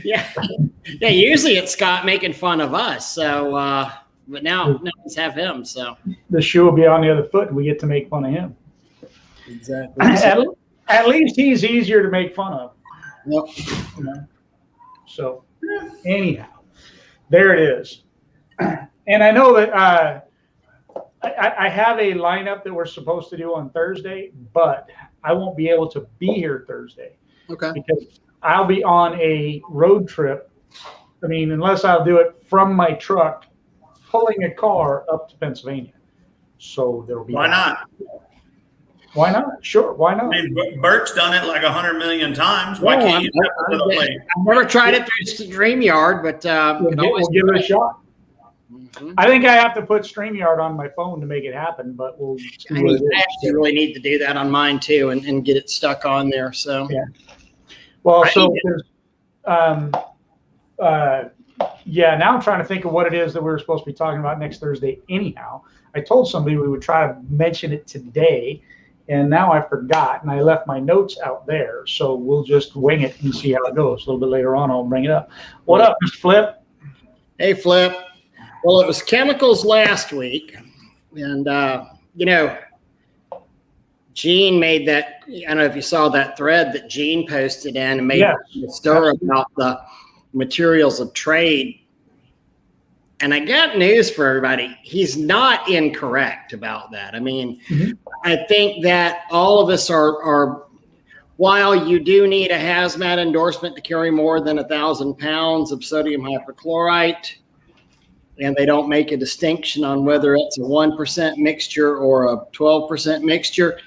Yeah. Yeah. Usually it's Scott making fun of us. So, but now let's have him. So the shoe will be on the other foot and we get to make fun of him. Exactly. At least he's easier to make fun of. Yep. You know? So anyhow, there it is. And I know that I have a lineup that we're supposed to do on Thursday, but I won't be able to be here Thursday. Okay. Because I'll be on a road trip. I mean, unless I'll do it from my truck, pulling a car up to Pennsylvania. So there'll be. Why not? Why not? Sure. Why not? I mean, Bert's done it like 100 million times. Why can't you? I've never tried it through StreamYard, but we'll give it a shot. Mm-hmm. I think I have to put StreamYard on my phone to make it happen, but we'll see what it is. I actually really need to do that on mine too and get it stuck on there. So yeah. Well, so there's yeah, now I'm trying to think of what it is that we were supposed to be talking about next Thursday anyhow. I told somebody we would try to mention it today, and now I forgot, and I left my notes out there. So we'll just wing it and see how it goes. A little bit later on, I'll bring it up. What up, Mr. Flip? Hey, Flip. Well, it was chemicals last week, and Gene made that. I don't know if you saw that thread that Gene posted in and made a stir about the materials of trade. And I got news for everybody. He's not incorrect about that. I mean, I think that all of us are, while you do need a hazmat endorsement to carry more than 1,000 pounds of sodium hypochlorite, and they don't make a distinction on whether it's a 1% mixture or a 12% mixture.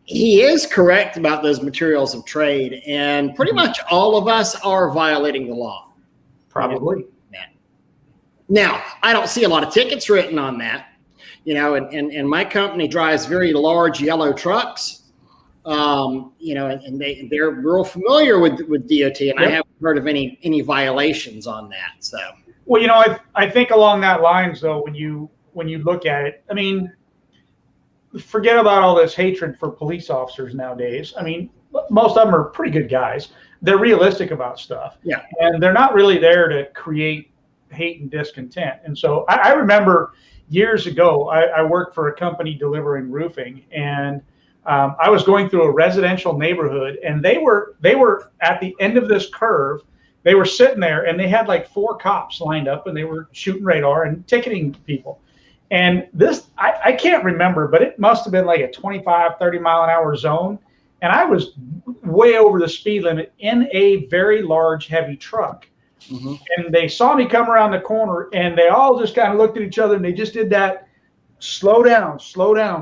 He is correct about those materials of trade, and pretty much all of us are violating the law. Probably. Now, I don't see a lot of tickets written on that, and my company drives very large yellow trucks, and they're real familiar with DOT, and I haven't heard of any violations on that. So, well, I think along that lines though, when you look at it, I mean, forget about all this hatred for police officers nowadays. I mean, most of them are pretty good guys. They're realistic about stuff. Yeah. And they're not really there to create hate and discontent. And so I remember years ago, I worked for a company delivering roofing, and I was going through a residential neighborhood, and they were at the end of this curve. They were sitting there, and they had like 4 cops lined up, and they were shooting radar and ticketing people. And this, I can't remember, but it must have been like a 25, 30 mile an hour zone. And I was way over the speed limit in a very large, heavy truck. And they saw me come around the corner, and they all just kind of looked at each other, and they just did that slow down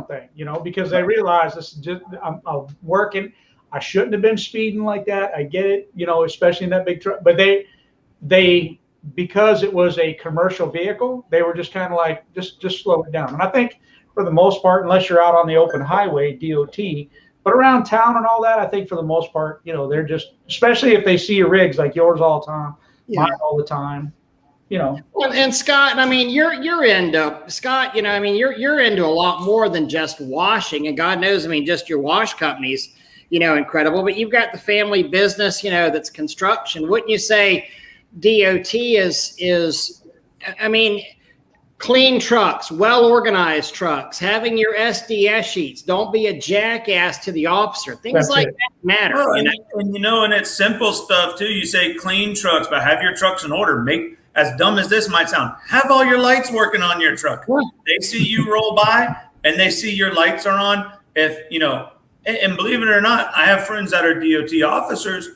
thing, because they realized this is just, I'm working. I shouldn't have been speeding like that. I get it, especially in that big truck. But they because it was a commercial vehicle, they were just kind of like, just slow it down. And I think for the most part, unless you're out on the open highway, DOT, but around town and all that, I think for the most part, they're just, especially if they see your rigs like yours all the time, mine all the time, Well, and Scott, I mean, you're into Scott, you're into a lot more than just washing, and God knows, just your wash company's, incredible, but you've got the family business, that's construction. Wouldn't you say DOT is clean trucks, well-organized trucks, having your SDS sheets, don't be a jackass to the officer, things that matter. Well, and it's simple stuff too. You say clean trucks, but have your trucks in order. Make, as dumb as this might sound, have all your lights working on your truck. They see you roll by and they see your lights are on. And believe it or not, I have friends that are DOT officers.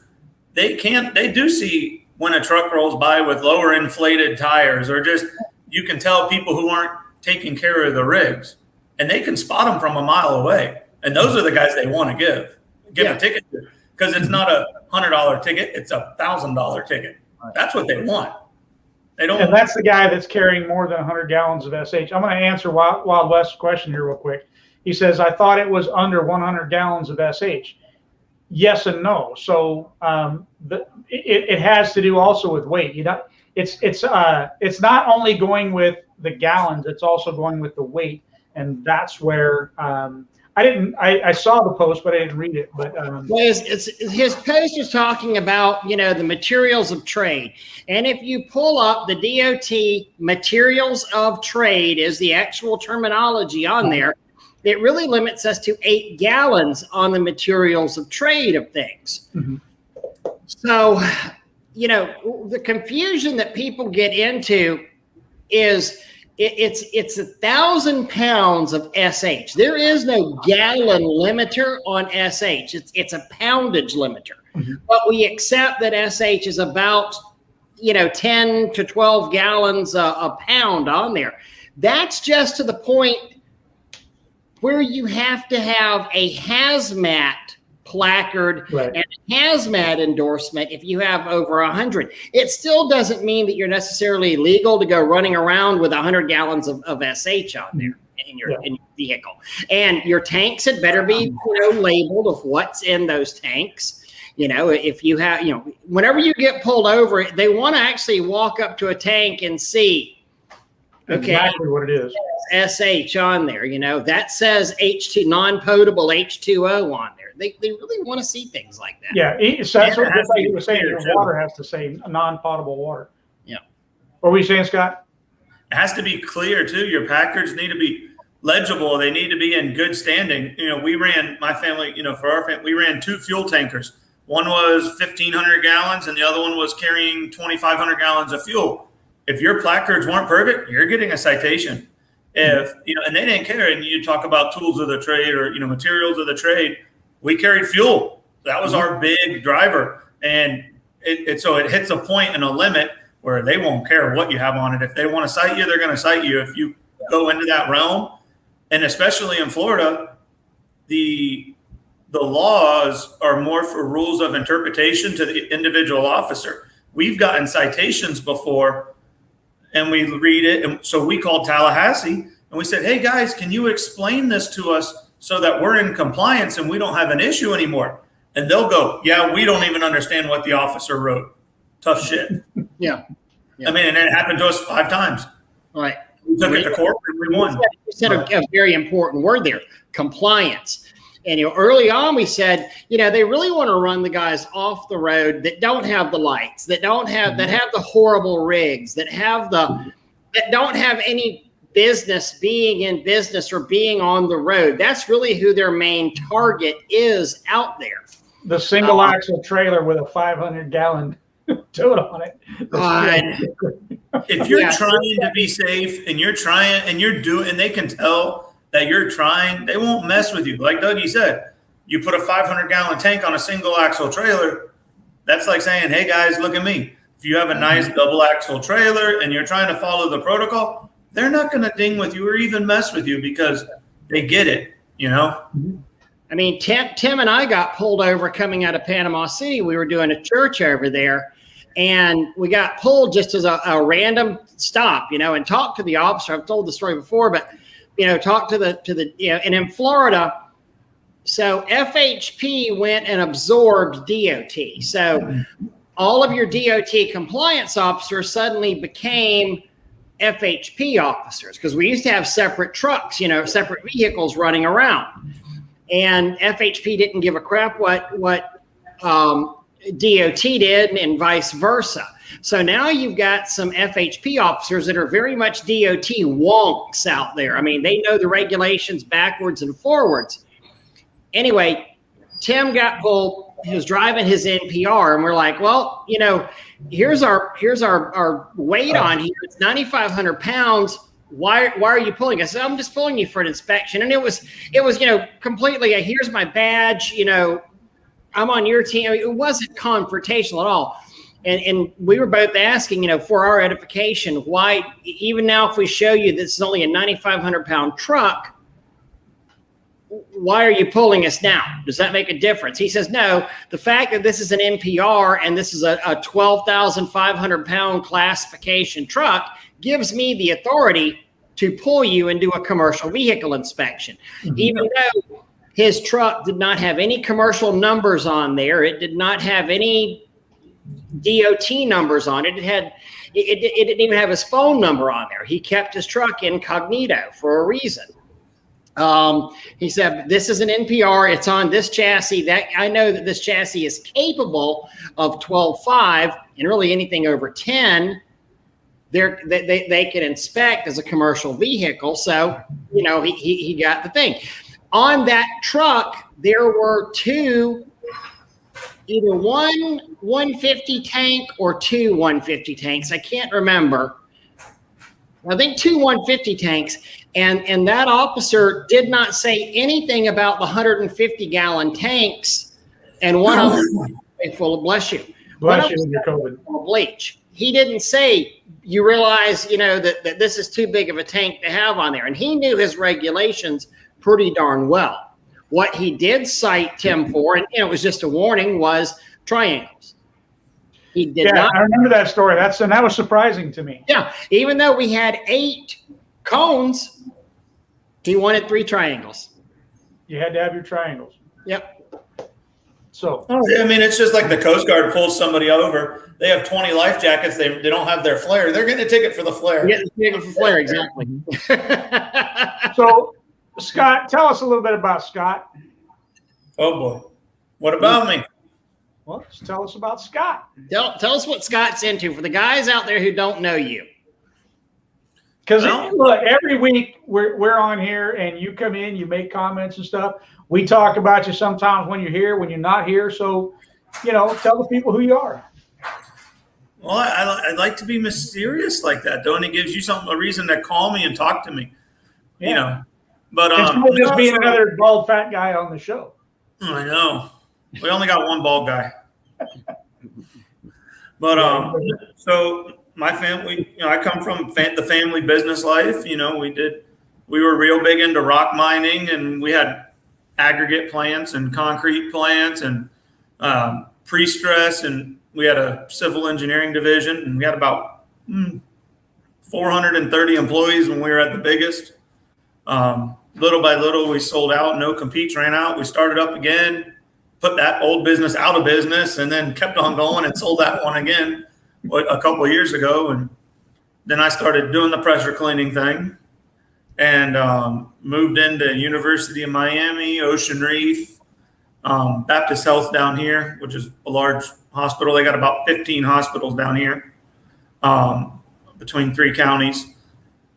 They do see when a truck rolls by with lower inflated tires, or just, you can tell people who aren't taking care of the rigs, and they can spot them from a mile away. And those are the guys they want to give a ticket to, because it's not a $100 ticket, it's a $1,000 ticket. That's what they want. They don't. And that's the guy that's carrying more than 100 gallons of SH. I'm going to answer Wild West's question here real quick. He says, I thought it was under 100 gallons of SH. Yes and no. So it has to do also with weight. It's not only going with the gallons, it's also going with the weight. And that's where I saw the post, but I didn't read it. But well, his post was talking about, the materials of trade. And if you pull up the DOT materials of trade is the actual terminology on there, it really limits us to 8 gallons on the materials of trade of things. Mm-hmm. So, the confusion that people get into is it's 1,000 pounds of SH. There is no gallon limiter on SH. It's a poundage limiter. Mm-hmm. But we accept that SH is about 10 to 12 gallons a pound on there. That's just to the point where you have to have a hazmat placard and a hazmat endorsement if you have over 100. It still doesn't mean that you're necessarily legal to go running around with 100 gallons of SH on there in your vehicle. And your tanks had better be labeled of what's in those tanks. If you have, whenever you get pulled over, they want to actually walk up to a tank and see exactly what it is. SH on there, that says H2 non-potable H2O on there. They really want to see things like that. Yeah, so that's what you were saying. Your water has to say non-potable water. Yeah. What were you saying, Scott? It has to be clear too. Your placards need to be legible. They need to be in good standing. We ran, my family, for our family, we ran 2 fuel tankers. One was 1,500 gallons and the other one was carrying 2,500 gallons of fuel. If your placards weren't perfect, you're getting a citation. If, and they didn't care. And you talk about tools of the trade or, materials of the trade. We carried fuel. That was our big driver. And so it hits a point and a limit where they won't care what you have on it. If they want to cite you, they're going to cite you. If you go into that realm, and especially in Florida, the laws are more for rules of interpretation to the individual officer. We've gotten citations before and we read it. And so we called Tallahassee and we said, hey guys, can you explain this to us so that we're in compliance and we don't have an issue anymore? And they'll go, yeah, we don't even understand what the officer wrote. Tough shit. Yeah. I mean, and it happened to us 5 times. Right. We took it to court and we won. You said a very important word there, compliance. And early on we said, they really want to run the guys off the road that don't have the lights, that don't have that have the horrible rigs, that don't have any business being in business or being on the road. That's really who their main target is out there. The single axle trailer with a 500-gallon tote on it. If you're trying to be safe and you're trying and you're doing, and they can tell that you're trying, they won't mess with you. Like Dougie said, you put a 500-gallon tank on a single axle trailer. That's like saying, hey guys, look at me. If you have a nice double axle trailer and you're trying to follow the protocol, they're not going to ding with you or even mess with you because they get it, I mean, Tim and I got pulled over coming out of Panama City. We were doing a church over there, and we got pulled just as a random stop, and talked to the officer. I've told the story before, but talked to the and in Florida, so FHP went and absorbed DOT. So all of your DOT compliance officers suddenly became FHP officers because we used to have separate trucks, separate vehicles running around. And FHP didn't give a crap what DOT did and vice versa. So now you've got some FHP officers that are very much DOT wonks out there. I mean, they know the regulations backwards and forwards. Anyway, Tim got pulled. He was driving his NPR, and we're like, well, here's our weight on here. It's 9,500 pounds. Why are you pulling? I said, I'm just pulling you for an inspection. And it was completely here's my badge, I'm on your team. It wasn't confrontational at all. And we were both asking, for our edification, why, even now, if we show you this is only a 9,500 pound truck, why are you pulling us now? Does that make a difference? He says, no, the fact that this is an NPR and this is a 12,500 pound classification truck gives me the authority to pull you and do a commercial vehicle inspection. Mm-hmm. Even though his truck did not have any commercial numbers on there, it did not have any DOT numbers on it. It didn't even have his phone number on there. He kept his truck incognito for a reason. He said, this is an NPR. It's on this chassis. That I know that this chassis is capable of 12.5 and really anything over 10. They can inspect as a commercial vehicle. So, he got the thing. On that truck, there were either one 150 tank or two 150 tanks. I can't remember. I think two 150 tanks. And that officer did not say anything about the 150-gallon tanks. And one of them, full of, bless you. Bless you with your COVID. Full of bleach. He didn't say, you realize, that this is too big of a tank to have on there. And he knew his regulations pretty darn well. What he did cite Tim for, and it was just a warning, was triangles. He did not. I remember that story. That was surprising to me. Yeah, even though we had 8 cones, he wanted 3 triangles. You had to have your triangles. Yep. So. I mean, it's just like the Coast Guard pulls somebody over. They have 20 life jackets. They don't have their flare. They're getting a ticket for the flare. Getting a ticket for flare, exactly. So, Scott, tell us a little bit about Scott. Oh boy, what about me? Well, just tell us about Scott. Tell us what Scott's into for the guys out there who don't know you. Because look, every week we're on here and you come in, you make comments and stuff. We talk about you sometimes when you're here, when you're not here. So, tell the people who you are. Well, I like to be mysterious like that, though, and it gives you a reason to call me and talk to me. Yeah. But it's just being another bald fat guy on the show. I know. We only got one bald guy. But so my family, I come from the family business life. We were real big into rock mining, and we had aggregate plants and concrete plants and pre-stress, and we had a civil engineering division, and we had about 430 employees when we were at the biggest. Little by little, we sold out. No competes ran out. We started up again, put that old business out of business, and then kept on going and sold that one again a couple of years ago. And then I started doing the pressure cleaning thing and moved into University of Miami, Ocean Reef, Baptist Health down here, which is a large hospital. They got about 15 hospitals down here between 3 counties.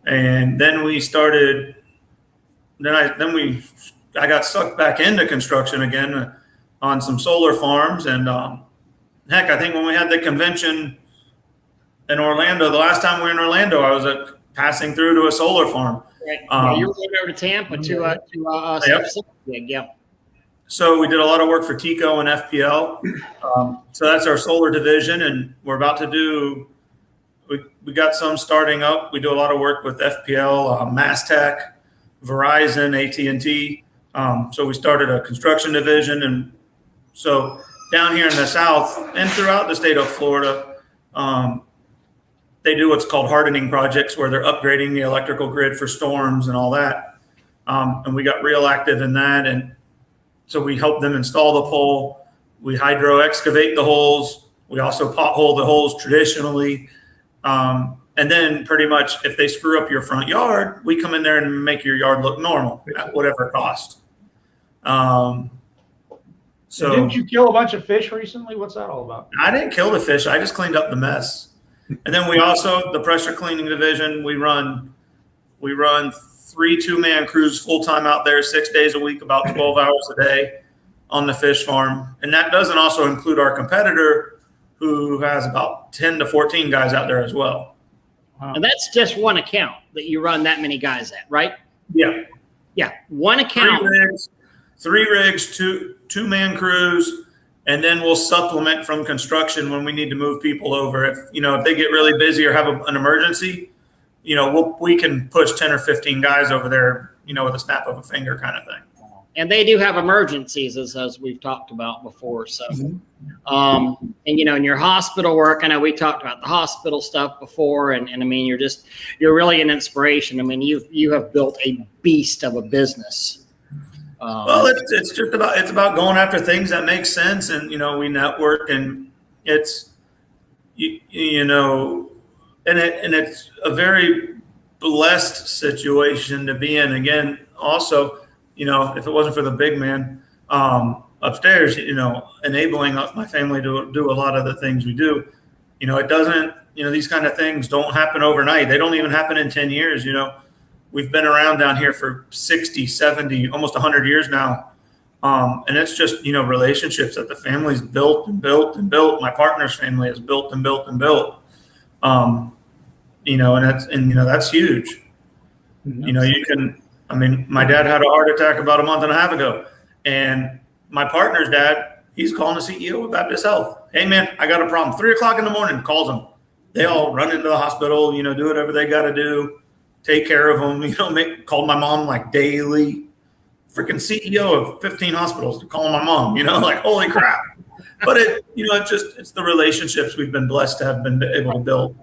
And then we started. I got sucked back into construction again on some solar farms. And heck, I think when we had the convention in Orlando, the last time we were in Orlando, I was passing through to a solar farm. Right. You were going over to Tampa to yep. So we did a lot of work for TECO and FPL. So that's our solar division, and we're about to do. We got some starting up. We do a lot of work with FPL, Mastech, Verizon, AT&T. So we started a construction division. And so down here in the South and throughout the state of Florida, they do what's called hardening projects, where they're upgrading the electrical grid for storms and all that. And we got real active in that. And so we help them install the pole. We hydro excavate the holes. We also pothole the holes traditionally. And then pretty much if they screw up your front yard, we come in there and make your yard look normal at whatever cost. So didn't you kill a bunch of fish recently? What's that all about? I didn't kill the fish. I just cleaned up the mess. And then we also, the pressure cleaning division, we run 3 2-man crews full-time out there 6 days a week, about 12 hours a day on the fish farm. And that doesn't also include our competitor, who has about 10 to 14 guys out there as well. Wow. And that's just one account that you run that many guys at, right? Yeah. Yeah. One account. 3 rigs, 2-man crews, and then we'll supplement from construction when we need to move people over. If they get really busy or have an emergency, we can push 10 or 15 guys over there, with a snap of a finger kind of thing. And they do have emergencies, as we've talked about before. So, and in your hospital work, I know we talked about the hospital stuff before, and I mean, you're really an inspiration. I mean, you have built a beast of a business. Well, it's about going after things that make sense, and we network, and it's and it's a very blessed situation to be in. Again, also, if it wasn't for the big man upstairs, enabling my family to do a lot of the things we do, it doesn't, these kind of things don't happen overnight. They don't even happen in 10 years. We've been around down here for 60, 70, almost 100 years now. And it's just, relationships that the family's built and built and built. My partner's family has built and built and built. And that's huge. My dad had a heart attack about a month and a half ago, and my partner's dad, he's calling the CEO of Baptist Health. Hey man, I got a problem. 3:00 in the morning, calls them. They all run into the hospital, do whatever they got to do, take care of them. Called my mom like daily. Freaking CEO of 15 hospitals calling my mom, like holy crap. But it's the relationships we've been blessed to have been able to build.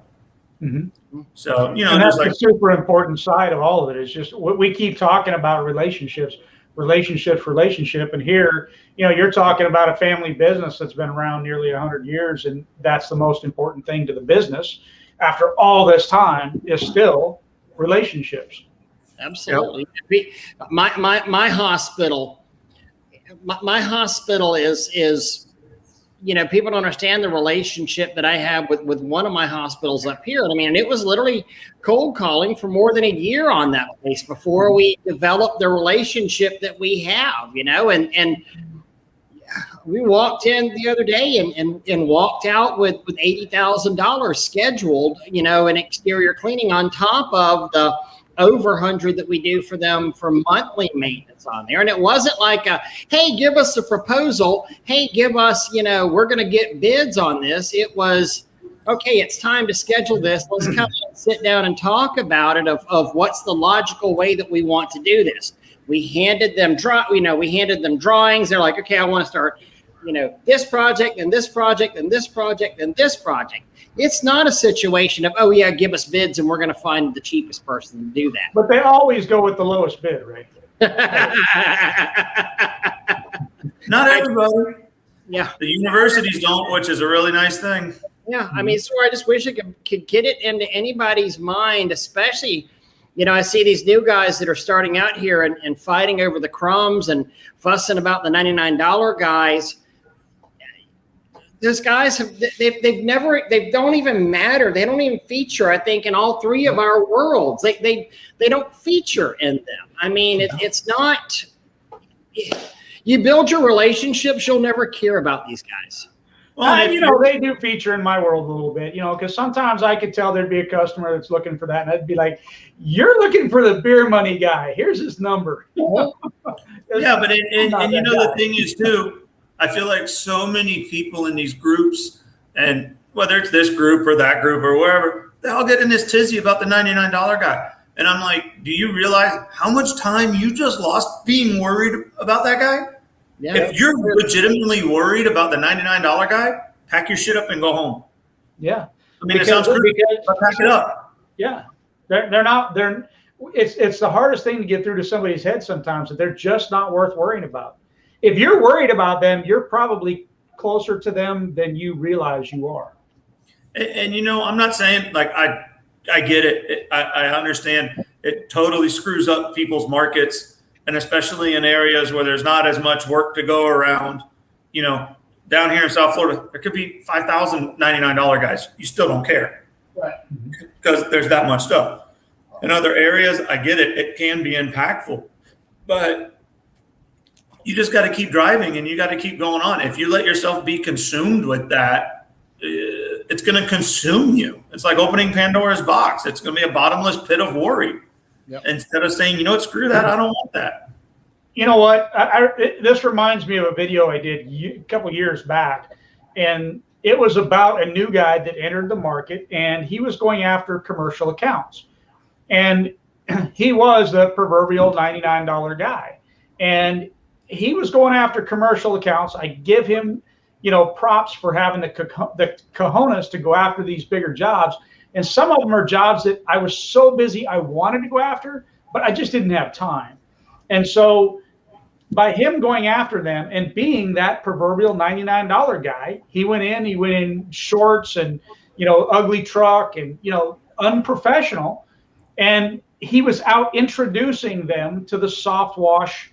Mm-hmm. So, and that's the super important side of all of it. Is just what we keep talking about: relationships. And here, you're talking about a family business that's been around nearly 100 years, and that's the most important thing to the business. After all this time, is still relationships. Absolutely. Yep. My hospital is people don't understand the relationship that I have with one of my hospitals up here. And it was literally cold calling for more than a year on that place before we developed the relationship that we have, and we walked in the other day and walked out with $80,000 scheduled, in exterior cleaning on top of the over 100 that we do for them for monthly maintenance on there. And it wasn't like hey, give us a proposal. Hey, give us, we're going to get bids on this. It was, okay, it's time to schedule this. Let's come and sit down and talk about it of what's the logical way that we want to do this. We handed them drawings. They're like, okay, I want to start, this project and this project and this project and this project. It's not a situation of, oh yeah, give us bids and we're going to find the cheapest person to do that. But they always go with the lowest bid, right? Not everybody. Yeah. The universities don't, which is a really nice thing. Yeah. So I just wish I could get it into anybody's mind, especially, I see these new guys that are starting out here and fighting over the crumbs and fussing about the $99 guys. Those guys they don't even matter. They don't even feature, I think, in all three of our worlds. They don't feature in them. It's not, you build your relationships, you'll never care about these guys. Well, they do feature in my world a little bit, because sometimes I could tell there'd be a customer that's looking for that, and I'd be like, you're looking for the beer money guy. Here's his number. Yeah, but the thing is too, I feel like so many people in these groups, and whether it's this group or that group or wherever, they all get in this tizzy about the $99 guy. And I'm like, do you realize how much time you just lost being worried about that guy? Yeah. If you're legitimately worried about the $99 guy, pack your shit up and go home. Yeah. It sounds crazy, but pack it up. Yeah. It's the hardest thing to get through to somebody's head sometimes, that they're just not worth worrying about. If you're worried about them, you're probably closer to them than you realize you are. And I'm not saying, like, I get it. I understand it totally screws up people's markets, and especially in areas where there's not as much work to go around. Down here in South Florida, there could be 5,000 $99 guys. You still don't care. Right. Because there's that much stuff. In other areas, I get it. It can be impactful. But you just got to keep driving and you got to keep going on. If you let yourself be consumed with that, it's going to consume you. It's like opening Pandora's box. It's going to be a bottomless pit of worry. Yep. Instead of saying, screw that, I don't want that. You know what? This reminds me of a video I did a couple years back, and it was about a new guy that entered the market, and he was going after commercial accounts. And he was the proverbial $99 guy. And he was going after commercial accounts. I give him, props for having the cojones to go after these bigger jobs. And some of them are jobs that I was so busy I wanted to go after, but I just didn't have time. And so by him going after them and being that proverbial $99 guy, he went in shorts and, ugly truck and, unprofessional. And he was out introducing them to the soft wash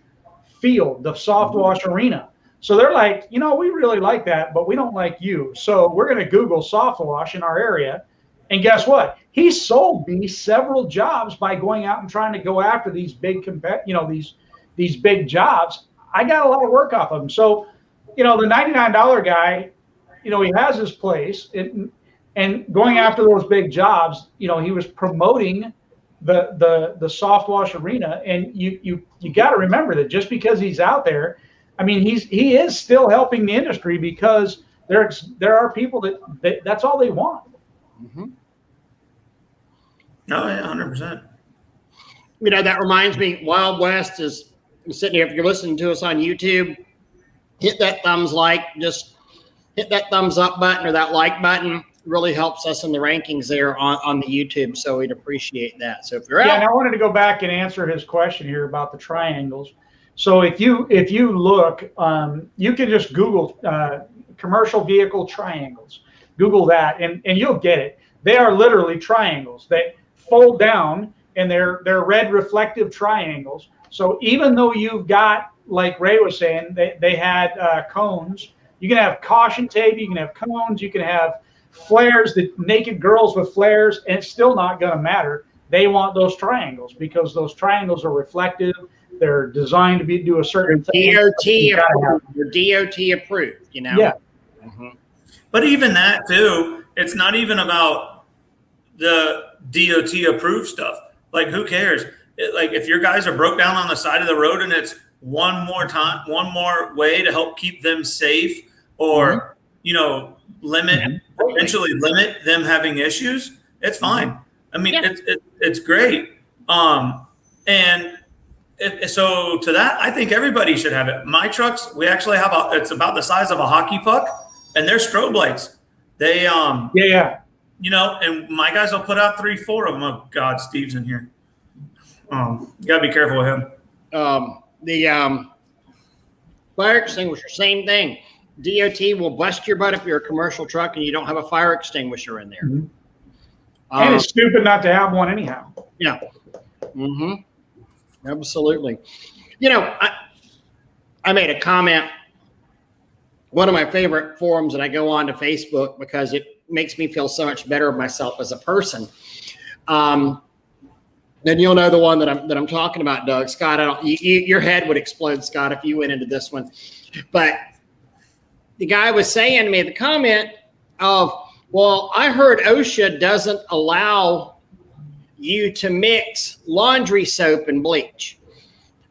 field, the soft wash arena. So they're like, we really like that, but we don't like you. So we're going to Google soft wash in our area. And guess what? He sold me several jobs by going out and trying to go after these big, these big jobs. I got a lot of work off of him. So, the $99 guy, he has his place, and going after those big jobs, he was promoting the soft wash arena. And you got to remember that just because he's out there, I mean, he is still helping the industry, because there are people that's all they want. Mm-hmm. No, yeah, 100%. That reminds me, Wild West is sitting here. If you're listening to us on YouTube, hit that just hit that thumbs up button or that like button. It really helps us in the rankings there on the YouTube. So we'd appreciate that. So if you're out. And I wanted to go back and answer his question here about the triangles. So if you look, you can just Google commercial vehicle triangles. Google that, and you'll get it. They are literally triangles. They fold down, and they're red reflective triangles. So even though you've got, like Ray was saying, they had cones. You can have caution tape. You can have cones. You can have flares, the naked girls with flares, and it's still not going to matter. They want those triangles because those triangles are reflective. They're designed to do a certain thing. They're DOT approved, Yeah. Mm-hmm. But even that too, it's not even about the DOT approved stuff. Like, who cares? Like, if your guys are broke down on the side of the road and it's one more way to help keep them safe, or eventually limit them having issues, it's fine. I mean, it's great. So to that, I think everybody should have it. My trucks, we actually have it's about the size of a hockey puck, and they're strobe lights. They and my guys will put out 3-4 of them. Oh God, Steve's in here. You gotta be careful with him. The fire extinguisher, same thing. DOT will bust your butt if you're a commercial truck and you don't have a fire extinguisher in there. Mm-hmm. And it's stupid not to have one anyhow. Yeah. Mm-hmm. Absolutely. I made a comment. One of my favorite forums, and I go on to Facebook because it makes me feel so much better of myself as a person. Then you'll know the one that I'm talking about, Doug. Scott, your head would explode, Scott, if you went into this one. But the guy was saying to me, the comment of, well, I heard OSHA doesn't allow you to mix laundry soap and bleach.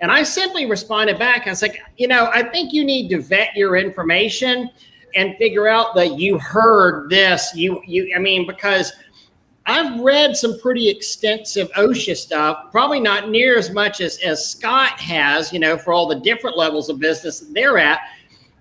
And I simply responded back. I was like, I think you need to vet your information and figure out that you heard this. Because I've read some pretty extensive OSHA stuff, probably not near as much as Scott has, for all the different levels of business that they're at.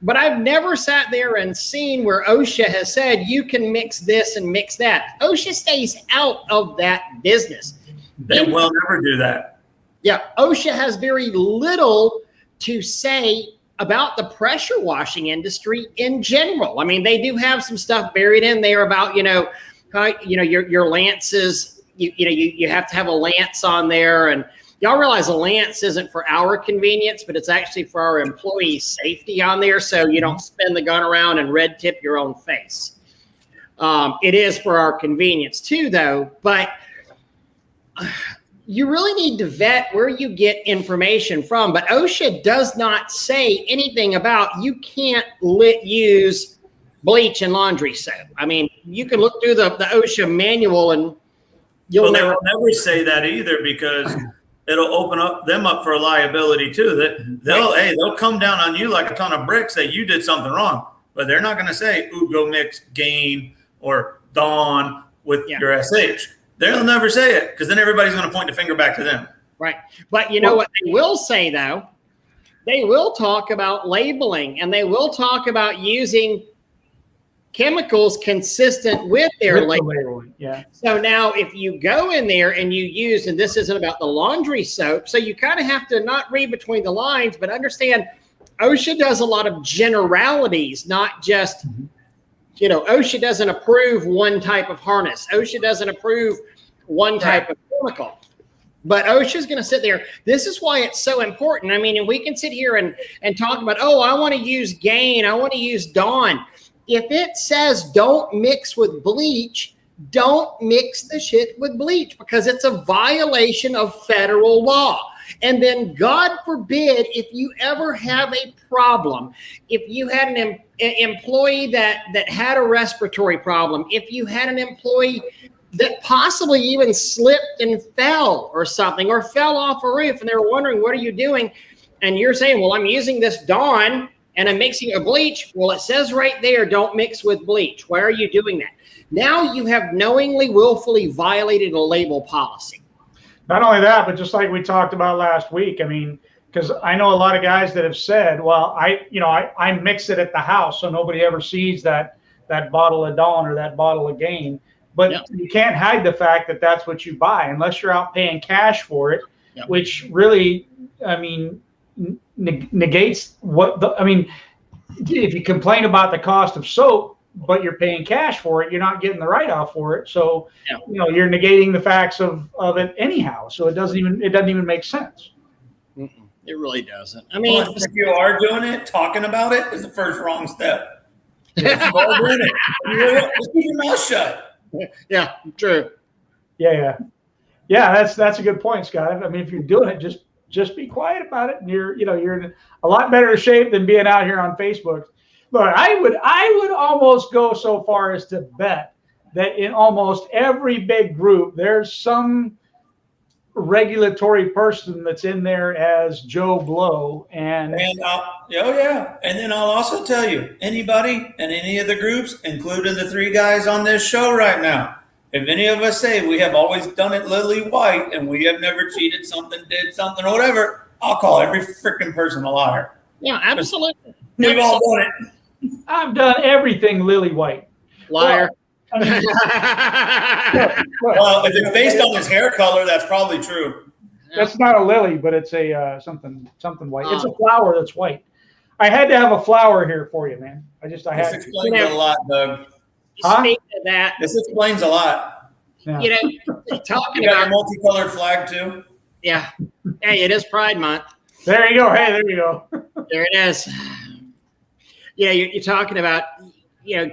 But I've never sat there and seen where OSHA has said you can mix this and mix that. OSHA stays out of that business. They will never do that. Yeah, OSHA has very little to say about the pressure washing industry in general. I mean, they do have some stuff buried in there about, your lances. You have to have a lance on there, and y'all realize a lance isn't for our convenience, but it's actually for our employees' safety on there, so you don't spin the gun around and red tip your own face. It is for our convenience too, though. But you really need to vet where you get information from. But OSHA does not say anything about you can't use bleach and laundry soap. I mean, you can look through the OSHA manual and you'll never say that either, because it'll open them up for a liability too. That they'll come down on you like a ton of bricks that you did something wrong, but they're not going to say, "Ooh, go mix Gain or Dawn with your SH." They'll never say it, because then everybody's going to point the finger back to them. Right. But you know what they will say, though? They will talk about labeling, and they will talk about using chemicals consistent with their labeling. Yeah. So now if you go in there and you use, and this isn't about the laundry soap, so you kind of have to not read between the lines, but understand OSHA does a lot of generalities, not just OSHA doesn't approve one type of harness. OSHA doesn't approve one type of chemical. But OSHA's going to sit there. This is why it's so important. I mean, and we can sit here and talk about, oh, I want to use Gain. I want to use Dawn. If it says don't mix with bleach, don't mix the shit with bleach, because it's a violation of federal law. And then God forbid, if you ever have a problem, if you had an employee that had a respiratory problem, if you had an employee that possibly even slipped and fell or something, or fell off a roof and they were wondering, what are you doing? And you're saying, well, I'm using this Dawn and I'm mixing it with bleach. Well, it says right there, don't mix with bleach. Why are you doing that? Now you have knowingly, willfully violated a label policy. Not only that, but just like we talked about last week, I mean, because I know a lot of guys that have said, well, I mix it at the house so nobody ever sees that bottle of Dawn or that bottle of Gain. But yep. You can't hide the fact that that's what you buy unless you're out paying cash for it, yep. Which really, I mean, negates what I mean, if you complain about the cost of soap, but you're paying cash for it, you're not getting the write-off for it. So, yep. You're negating the facts of it anyhow. So it doesn't even make sense. It really doesn't. I mean, well, if you are doing it, talking about it is the first wrong step. If you are doing it, just keep your mouth shut. Yeah, true. Yeah. That's a good point, Scott. I mean, if you're doing it, just be quiet about it, and you're in a lot better shape than being out here on Facebook. But I would almost go so far as to bet that in almost every big group, there's some regulatory person that's in there as Joe Blow, and then I'll also tell you, anybody in any of the groups, including the three guys on this show right now, if any of us say we have always done it lily white and we have never cheated something, did something, or whatever, I'll call every freaking person a liar. Yeah, absolutely. We've all done it. I've done everything lily white. Liar. Well, I mean, well, if it's based on his hair color, that's probably true. That's not a lily, but it's a something white. It's a flower that's white. I had to have a flower here for you, man. I had to. This explains a lot, Doug. Speaking of that, this explains a lot. Yeah. Talking you got about a multicolored flag too. Yeah. Hey, it is Pride Month. There you go. Hey, there you go. There it is. You're talking about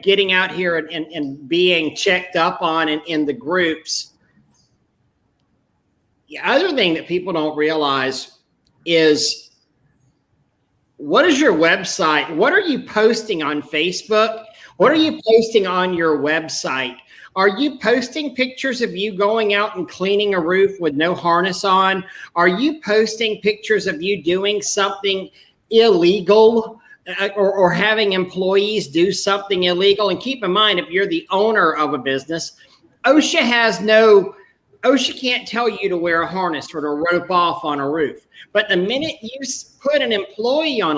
getting out here and being checked up on in the groups. The other thing that people don't realize is, what is your website? What are you posting on Facebook? What are you posting on your website? Are you posting pictures of you going out and cleaning a roof with no harness on? Are you posting pictures of you doing something illegal? Or having employees do something illegal? And keep in mind, if you're the owner of a business, OSHA can't tell you to wear a harness or to rope off on a roof. But the minute you put an employee on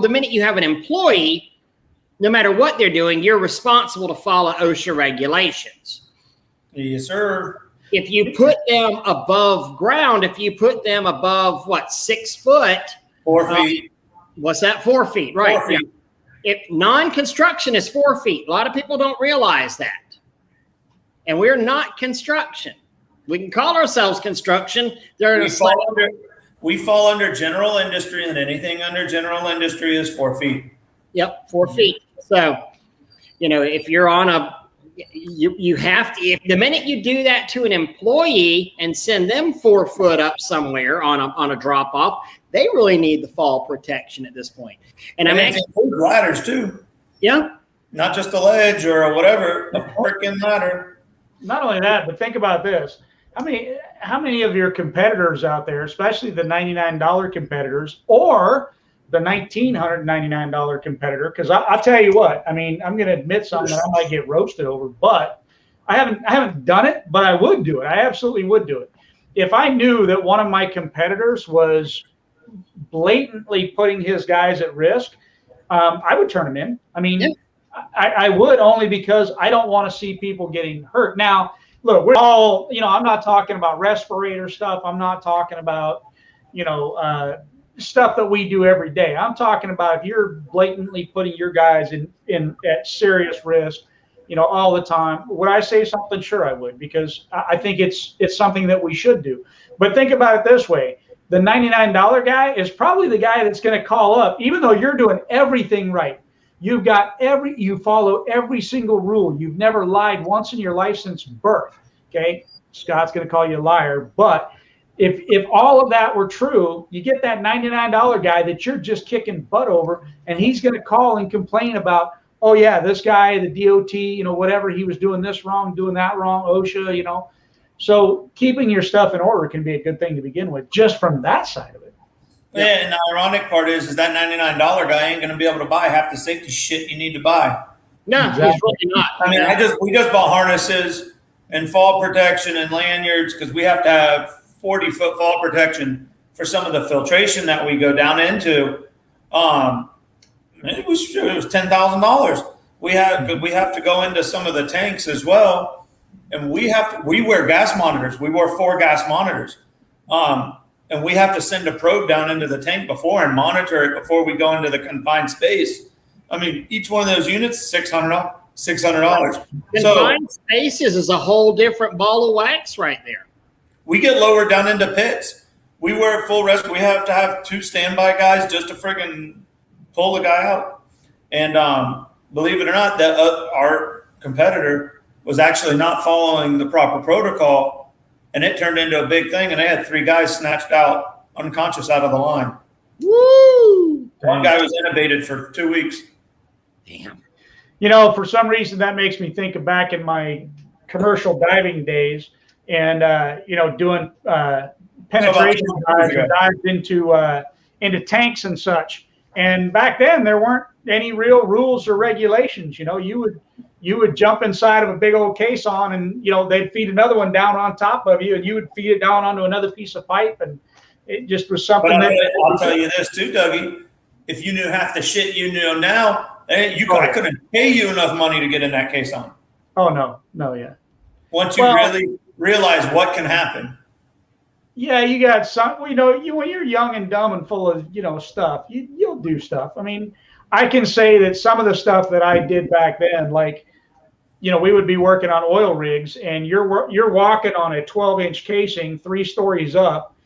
the minute you have an employee, no matter what they're doing, you're responsible to follow OSHA regulations. Yes, sir. If you put them above ground, if you put them above 6 foot, 4 feet. What's that? 4 feet, right? 4 feet. If non-construction is 4 feet, a lot of people don't realize that. And we're not construction. We can call ourselves construction. We fall under general industry, and anything under general industry is 4 feet. Yep, 4 feet. So, if you're on you have to, if the minute you do that to an employee and send them 4 foot up somewhere on a drop off, they really need the fall protection at this point. And I'm actually ladders too. Yeah. Not just a ledge or whatever, a freaking ladder. Not only that, but think about this. How many of your competitors out there, especially the $99 competitors or the $1,999 competitor, because I'll tell you what, I'm going to admit something that I might get roasted over, but I haven't done it, but I would do it. I absolutely would do it. If I knew that one of my competitors was blatantly putting his guys at risk, I would turn them in. I would, only because I don't want to see people getting hurt. Now, look, we're all, I'm not talking about respirator stuff. I'm not talking about, stuff that we do every day. I'm talking about if you're blatantly putting your guys in at serious risk, all the time. Would I say something? Sure, I would, because I think it's something that we should do. But think about it this way. The $99 guy is probably the guy that's going to call up, even though you're doing everything right. You follow every single rule. You've never lied once in your life since birth. Okay. Scott's going to call you a liar. But if all of that were true, you get that $99 guy that you're just kicking butt over, and he's going to call and complain about, oh yeah, this guy, the DOT, whatever, he was doing this wrong, doing that wrong, OSHA, So keeping your stuff in order can be a good thing to begin with, just from that side of it. Yeah, and the ironic part is that $99 guy ain't going to be able to buy half the safety shit you need to buy. No, exactly. He's really not. I mean, we just bought harnesses and fall protection and lanyards because we have to have 40-foot fall protection for some of the filtration that we go down into. It was $10,000. We have to go into some of the tanks as well, and we wear gas monitors. We wore 4 gas monitors. And we have to send a probe down into the tank before and monitor it before we go into the confined space. I mean, each one of those units, $600. Confined spaces is a whole different ball of wax right there. We get lowered down into pits. We wear full rest. We have to have 2 standby guys just to friggin' pull the guy out. And believe it or not, that our competitor was actually not following the proper protocol. And it turned into a big thing, and they had 3 guys snatched out, unconscious out of the line. Woo! One guy was intubated for 2 weeks. Damn. For some reason, that makes me think of back in my commercial diving days and, doing penetration dives into tanks and such. And back then, there weren't any real rules or regulations. You would jump inside of a big old caisson, and they'd feed another one down on top of you, and you would feed it down onto another piece of pipe, and it just was something. But I'll tell you this too, Dougie. If you knew half the shit you know now, I couldn't pay you enough money to get in that caisson. Oh no, yeah. Once you really realize what can happen. Yeah, you got some. When you're young and dumb and full of stuff, you'll do stuff. I mean, I can say that some of the stuff that I did back then, like, we would be working on oil rigs, and you're walking on a 12-inch casing 3 stories up,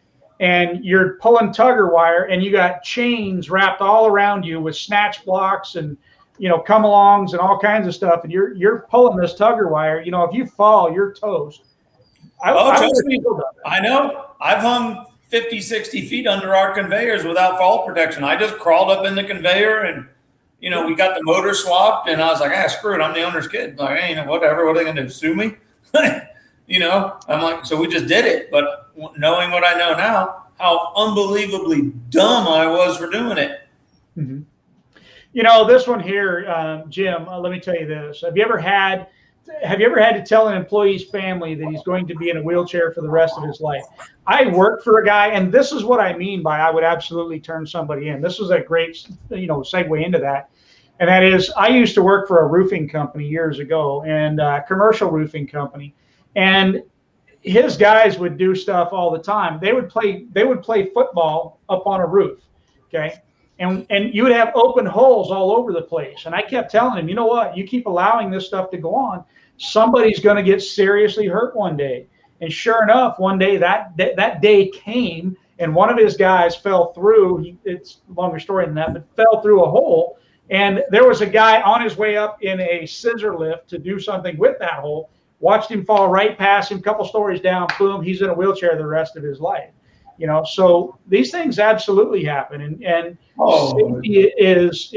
and you're pulling tugger wire, and you got chains wrapped all around you with snatch blocks and come-alongs and all kinds of stuff, and you're pulling this tugger wire. If you fall, you're toast. Trust me, I know. I've hung 50, 60 feet under our conveyors without fall protection. I just crawled up in the conveyor, and we got the motor swapped, and I was like, screw it, I'm the owner's kid. Like, hey, whatever, what are they going to do, sue me? I'm like, so we just did it. But knowing what I know now, how unbelievably dumb I was for doing it. Mm-hmm. This one here, Jim, let me tell you this. Have you ever had to tell an employee's family that he's going to be in a wheelchair for the rest of his life? I worked for a guy, and this is what I mean by I would absolutely turn somebody in. This was a great, segue into that. And that is, I used to work for a roofing company years ago, and a commercial roofing company. And his guys would do stuff all the time. They would play football up on a roof. Okay. And you would have open holes all over the place. And I kept telling him, you know what, you keep allowing this stuff to go on, somebody's going to get seriously hurt one day. And sure enough, one day that day came, and one of his guys fell through. It's a longer story than that, but fell through a hole. And there was a guy on his way up in a scissor lift to do something with that hole, watched him fall right past him, couple stories down, boom, he's in a wheelchair the rest of his life. So these things absolutely happen, and safety is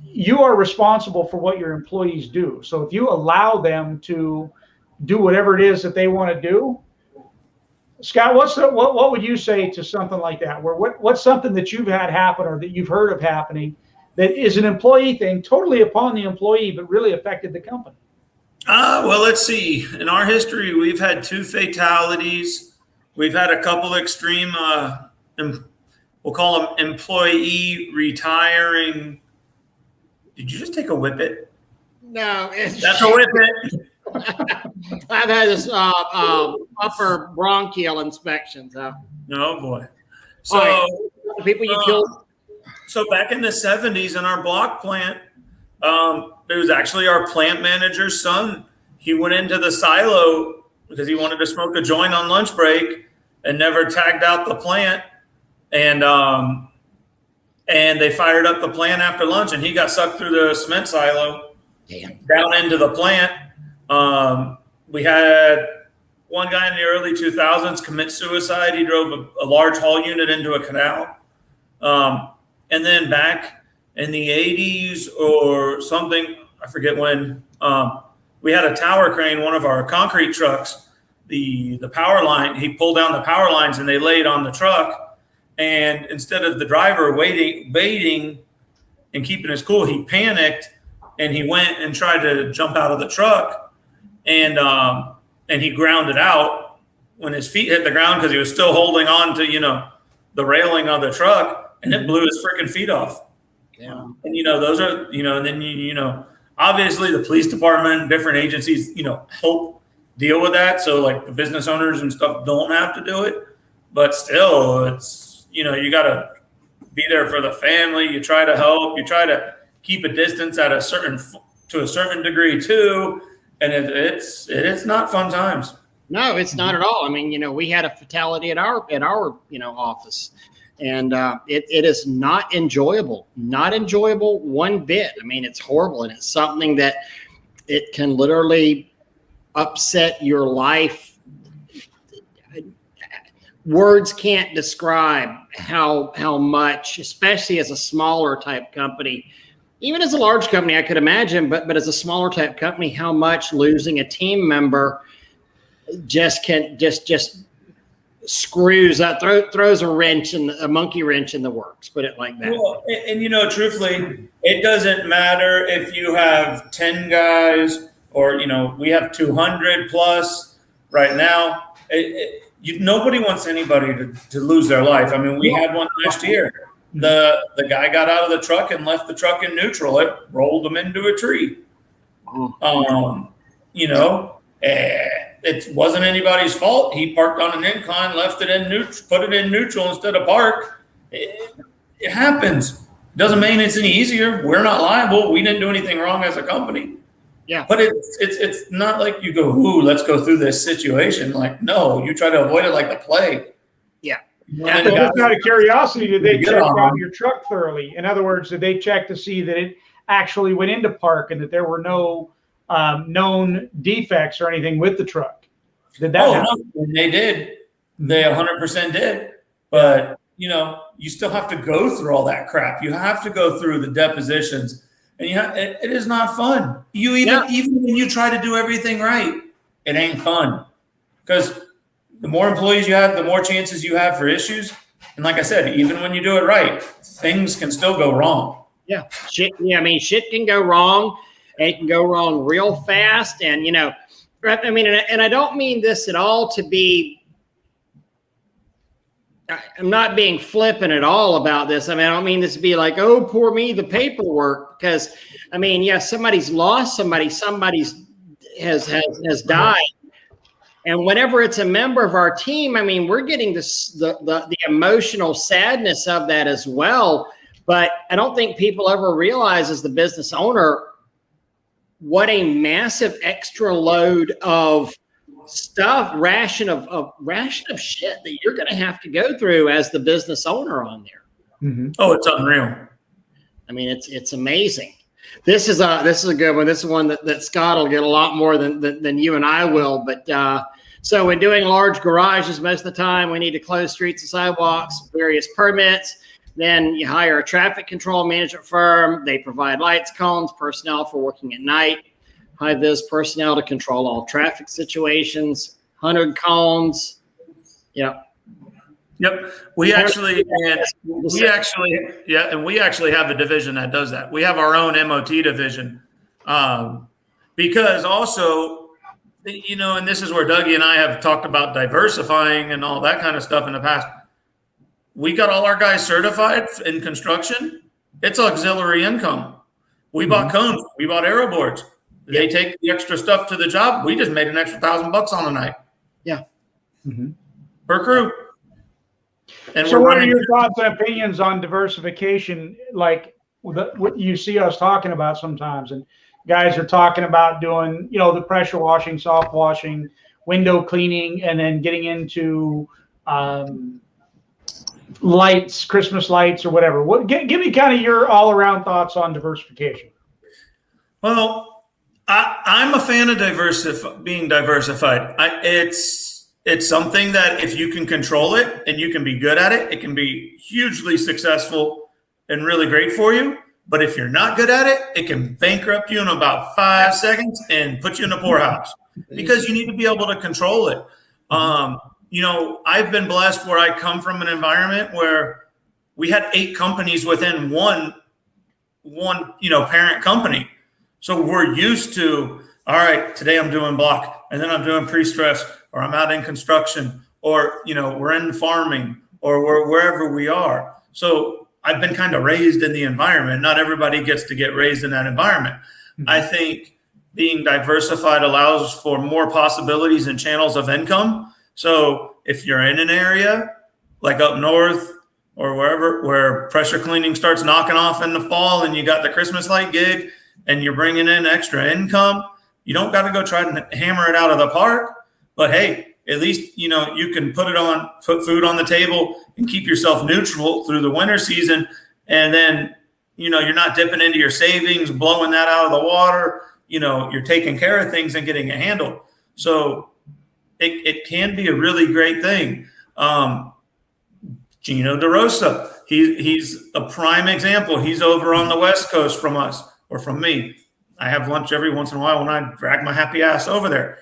you are responsible for what your employees do. So if you allow them to do whatever it is that they want to do, Scott, what would you say to something like that? What's something that you've had happen or that you've heard of happening that is an employee thing, totally upon the employee, but really affected the company? Well, let's see. In our history, we've had 2 fatalities. We've had a couple extreme, we'll call them employee retiring. Did you just take a whippet? No. That's a whippet. I've had this upper bronchial inspection. So. Oh, boy. So the people you killed. So back in the 70s in our block plant, It was actually our plant manager's son. He went into the silo because he wanted to smoke a joint on lunch break and never tagged out the plant. And they fired up the plant after lunch, and he got sucked through the cement silo. Damn. Down into the plant. We had one guy in the early 2000s commit suicide. He drove a large haul unit into a canal. And then back in the 80s or something, I forget when, we had a tower crane, one of our concrete trucks, the power line, he pulled down the power lines and they laid on the truck. And instead of the driver waiting and keeping his cool, he panicked and he went and tried to jump out of the truck, and he grounded out when his feet hit the ground because he was still holding on to, the railing of the truck, and it blew his freaking feet off. Yeah. And, those are, and then, obviously the police department, different agencies, help deal with that. So like the business owners and stuff don't have to do it, but still it's, you got to be there for the family. You try to help, you try to keep a distance to a certain degree too. And it's not fun times. No, it's not at all. I mean, we had a fatality at our office, and it is not enjoyable one bit. I mean, it's horrible. And it's something that it can literally upset your life. Words can't describe how much, especially as a smaller type company. Even as a large company, I could imagine, but as a smaller type company, how much losing a team member just screws up, throws a monkey wrench in the works. Put it like that. Well, and truthfully, it doesn't matter if you have 10 guys or we have 200 plus right now. Nobody wants anybody to lose their life. I mean, we had one last year. The guy got out of the truck and left the truck in neutral. It rolled him into a tree. It wasn't anybody's fault. He parked on an incline, left it in neutral, put it in neutral instead of park. It happens. Doesn't mean it's any easier. We're not liable. We didn't do anything wrong as a company. Yeah. But it's not like you go, ooh, let's go through this situation. Like, no, you try to avoid it like the plague. Yeah. Yeah, just out of curiosity, did they check out your truck thoroughly? In other words, did they check to see that it actually went into park and that there were no known defects or anything with the truck? Did that happen? No, they did. They 100% did. But, you still have to go through all that crap. You have to go through the depositions. And it is not fun. Even when you try to do everything right, it ain't fun. Because the more employees you have, the more chances you have for issues. And like I said, even when you do it right, things can still go wrong. Yeah. Shit can go wrong. It can go wrong real fast. And, and I don't mean this at all to be, I'm not being flippant at all about this. I mean, I don't mean this to be like, oh, poor me, the paperwork. Because, somebody's lost somebody has died. And whenever it's a member of our team, we're getting the emotional sadness of that as well. But I don't think people ever realize as the business owner what a massive extra load of stuff, ration of shit that you're going to have to go through as the business owner on there. Mm-hmm. Oh, it's unreal. It's amazing. This is a good one. This is one that Scott will get a lot more than you and I will. But so when doing large garages, most of the time we need to close streets and sidewalks, various permits. Then you hire a traffic control management firm. They provide lights, cones, personnel for working at night, high-vis personnel to control all traffic situations, 100 cones. Yeah. Yep. We actually have a division that does that. We have our own MOT division. Because also, and this is where Dougie and I have talked about diversifying and all that kind of stuff in the past. We got all our guys certified in construction. It's auxiliary income. We bought cones. We bought aero boards. They take the extra stuff to the job. We just made an extra $1,000 on the night. Yeah. Mm-hmm. Per crew. And so what are your thoughts and opinions on diversification? Like, what you see us talking about sometimes, and guys are talking about doing, the pressure washing, soft washing, window cleaning, and then getting into lights, Christmas lights or whatever. Give me kind of your all around thoughts on diversification. Well, I'm a fan of being diversified. It's something that if you can control it and you can be good at it, it can be hugely successful and really great for you. But if you're not good at it, it can bankrupt you in about 5 seconds and put you in a poorhouse because you need to be able to control it. I've been blessed where I come from an environment where we had 8 companies within one parent company. So we're used to, all right, today I'm doing block and then I'm doing pre-stress, or I'm out in construction, or, we're in farming, or we're wherever we are. So I've been kind of raised in the environment. Not everybody gets to get raised in that environment. Mm-hmm. I think being diversified allows for more possibilities and channels of income. So if you're in an area like up north or wherever where pressure cleaning starts knocking off in the fall and you got the Christmas light gig and you're bringing in extra income, you don't got to go try to hammer it out of the park. But hey, at least, you can put food on the table and keep yourself neutral through the winter season. And then, you're not dipping into your savings, blowing that out of the water. You're taking care of things and getting it handled. So it can be a really great thing. Gino DeRosa, he's a prime example. He's over on the West Coast from us or from me. I have lunch every once in a while when I drag my happy ass over there.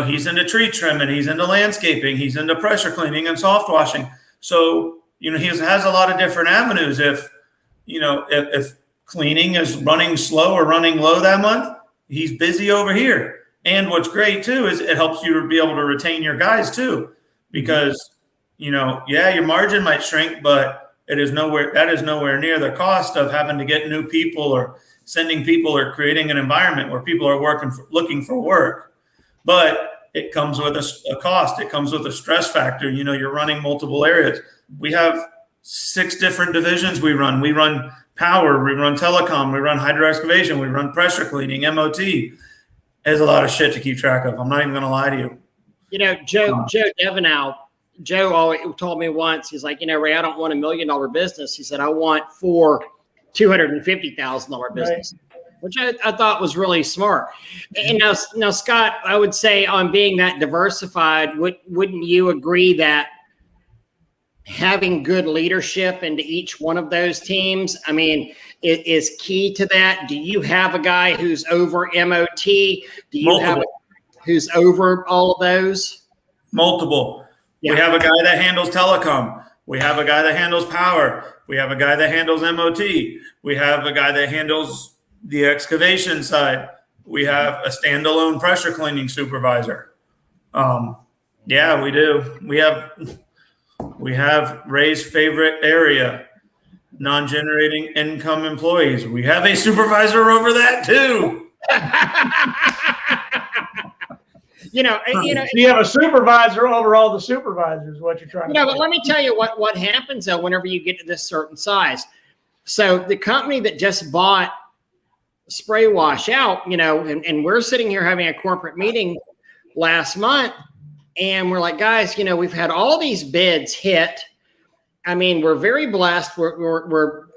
He's into tree trimming, he's into landscaping, he's into pressure cleaning and soft washing. So, he has a lot of different avenues. If cleaning is running slow or running low that month, he's busy over here. And what's great too is it helps you to be able to retain your guys too, because, your margin might shrink, but that is nowhere near the cost of having to get new people or sending people or creating an environment where people are looking for work. But it comes with a cost. It comes with a stress factor. You're running multiple areas. We have 6 different divisions we run. We run power, we run telecom, we run hydro excavation, we run pressure cleaning, MOT. There's a lot of shit to keep track of. I'm not even going to lie to you. Joe Devenow, Joe always told me once, he's like, Ray, I don't want $1 million business. He said, I want 4 $250,000 business. Right. Which I thought was really smart. And now, Scott, I would say on being that diversified, wouldn't you agree that having good leadership into each one of those teams, is key to that? Do you have a guy who's over MOT? Do you have who's over all of those? Multiple. Yeah. We have a guy that handles telecom. We have a guy that handles power. We have a guy that handles MOT. We have a guy that handles the excavation side. We have a standalone pressure cleaning supervisor. Yeah, we do. We have Ray's favorite area, non-generating income employees. We have a supervisor over that too. You have a supervisor over all the supervisors. What you're trying to say. But let me tell you what happens though whenever you get to this certain size. So the company that just bought Spray Wash out, and we're sitting here having a corporate meeting last month, and we're like, guys, we've had all these bids hit. We're very blessed. We're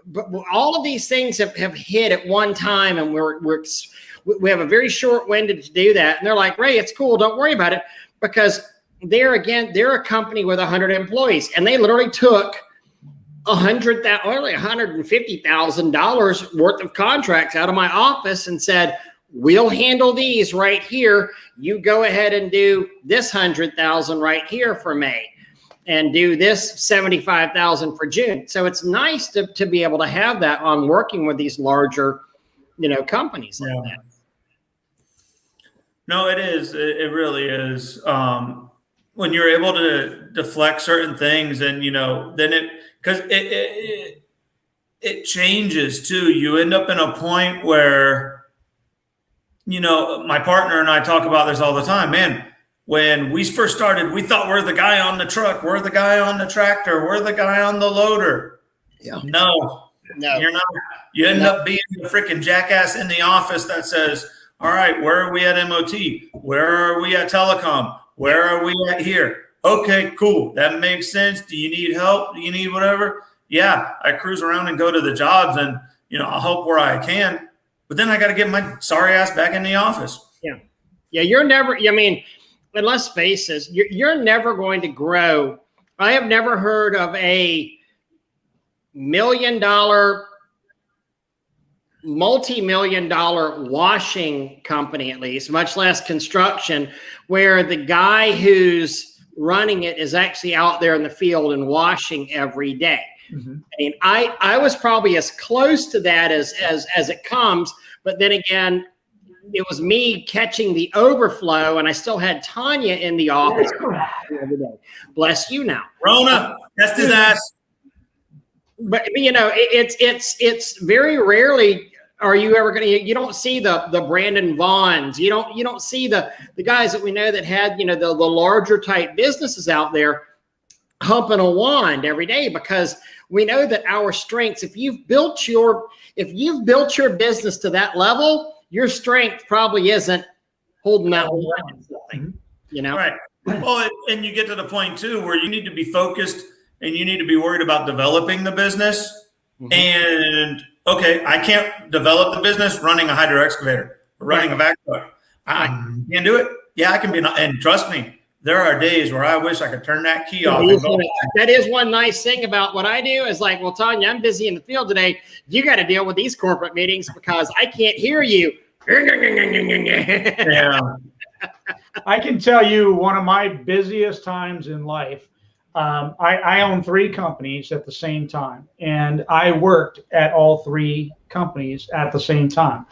all of these things have hit at one time, and we have a very short window to do that. And they're like, Ray, it's cool. Don't worry about it, because they're a company with 100 employees, and they literally took $150,000 worth of contracts out of my office and said, we'll handle these right here. You go ahead and do this 100,000 right here for May, and do this 75,000 for June. So it's nice to be able to have that on working with these larger, companies like that. No, it is. It really is. When you're able to deflect certain things, and then because it changes too. You end up in a point where, my partner and I talk about this all the time, man. When we first started, we thought we're the guy on the truck, we're the guy on the tractor, we're the guy on the loader. Yeah. No, No. You're not. You end up being the freaking jackass in the office that says, all right, where are we at MOT? Where are we at telecom? Where are we at here? Okay, cool. That makes sense. Do you need help? Do you need whatever? Yeah, I cruise around and go to the jobs and, I'll help where I can. But then I got to get my sorry ass back in the office. Yeah. Yeah, you're never, and let's face this, you're never going to grow. I have never heard of a $1 million, multi-million-dollar washing company, at least, much less construction, where the guy who's running it is actually out there in the field and washing every day. Mm-hmm. I mean, I was probably as close to that as it comes, but then again, it was me catching the overflow, and I still had Tanya in the office every day. Bless you now. Rona, test his ass. But it's very rarely are you ever going to, you don't see the Brandon Vaughns, you don't see the guys that we know that had, the larger type businesses out there humping a wand every day, because we know that our strengths, if you've built your business to that level, your strength probably isn't holding that wand, Right. Well, and you get to the point too, where you need to be focused and you need to be worried about developing the business. Mm-hmm. And okay, I can't develop the business running a hydro excavator or running a vac truck. I can't do it. Yeah, I can be, and trust me, there are days where I wish I could turn that key off. That is one nice thing about what I do is like, well, Tanya, I'm busy in the field today. You got to deal with these corporate meetings because I can't hear you. Yeah. I can tell you one of my busiest times in life. I own 3 companies at the same time, and I worked at all 3 companies at the same time.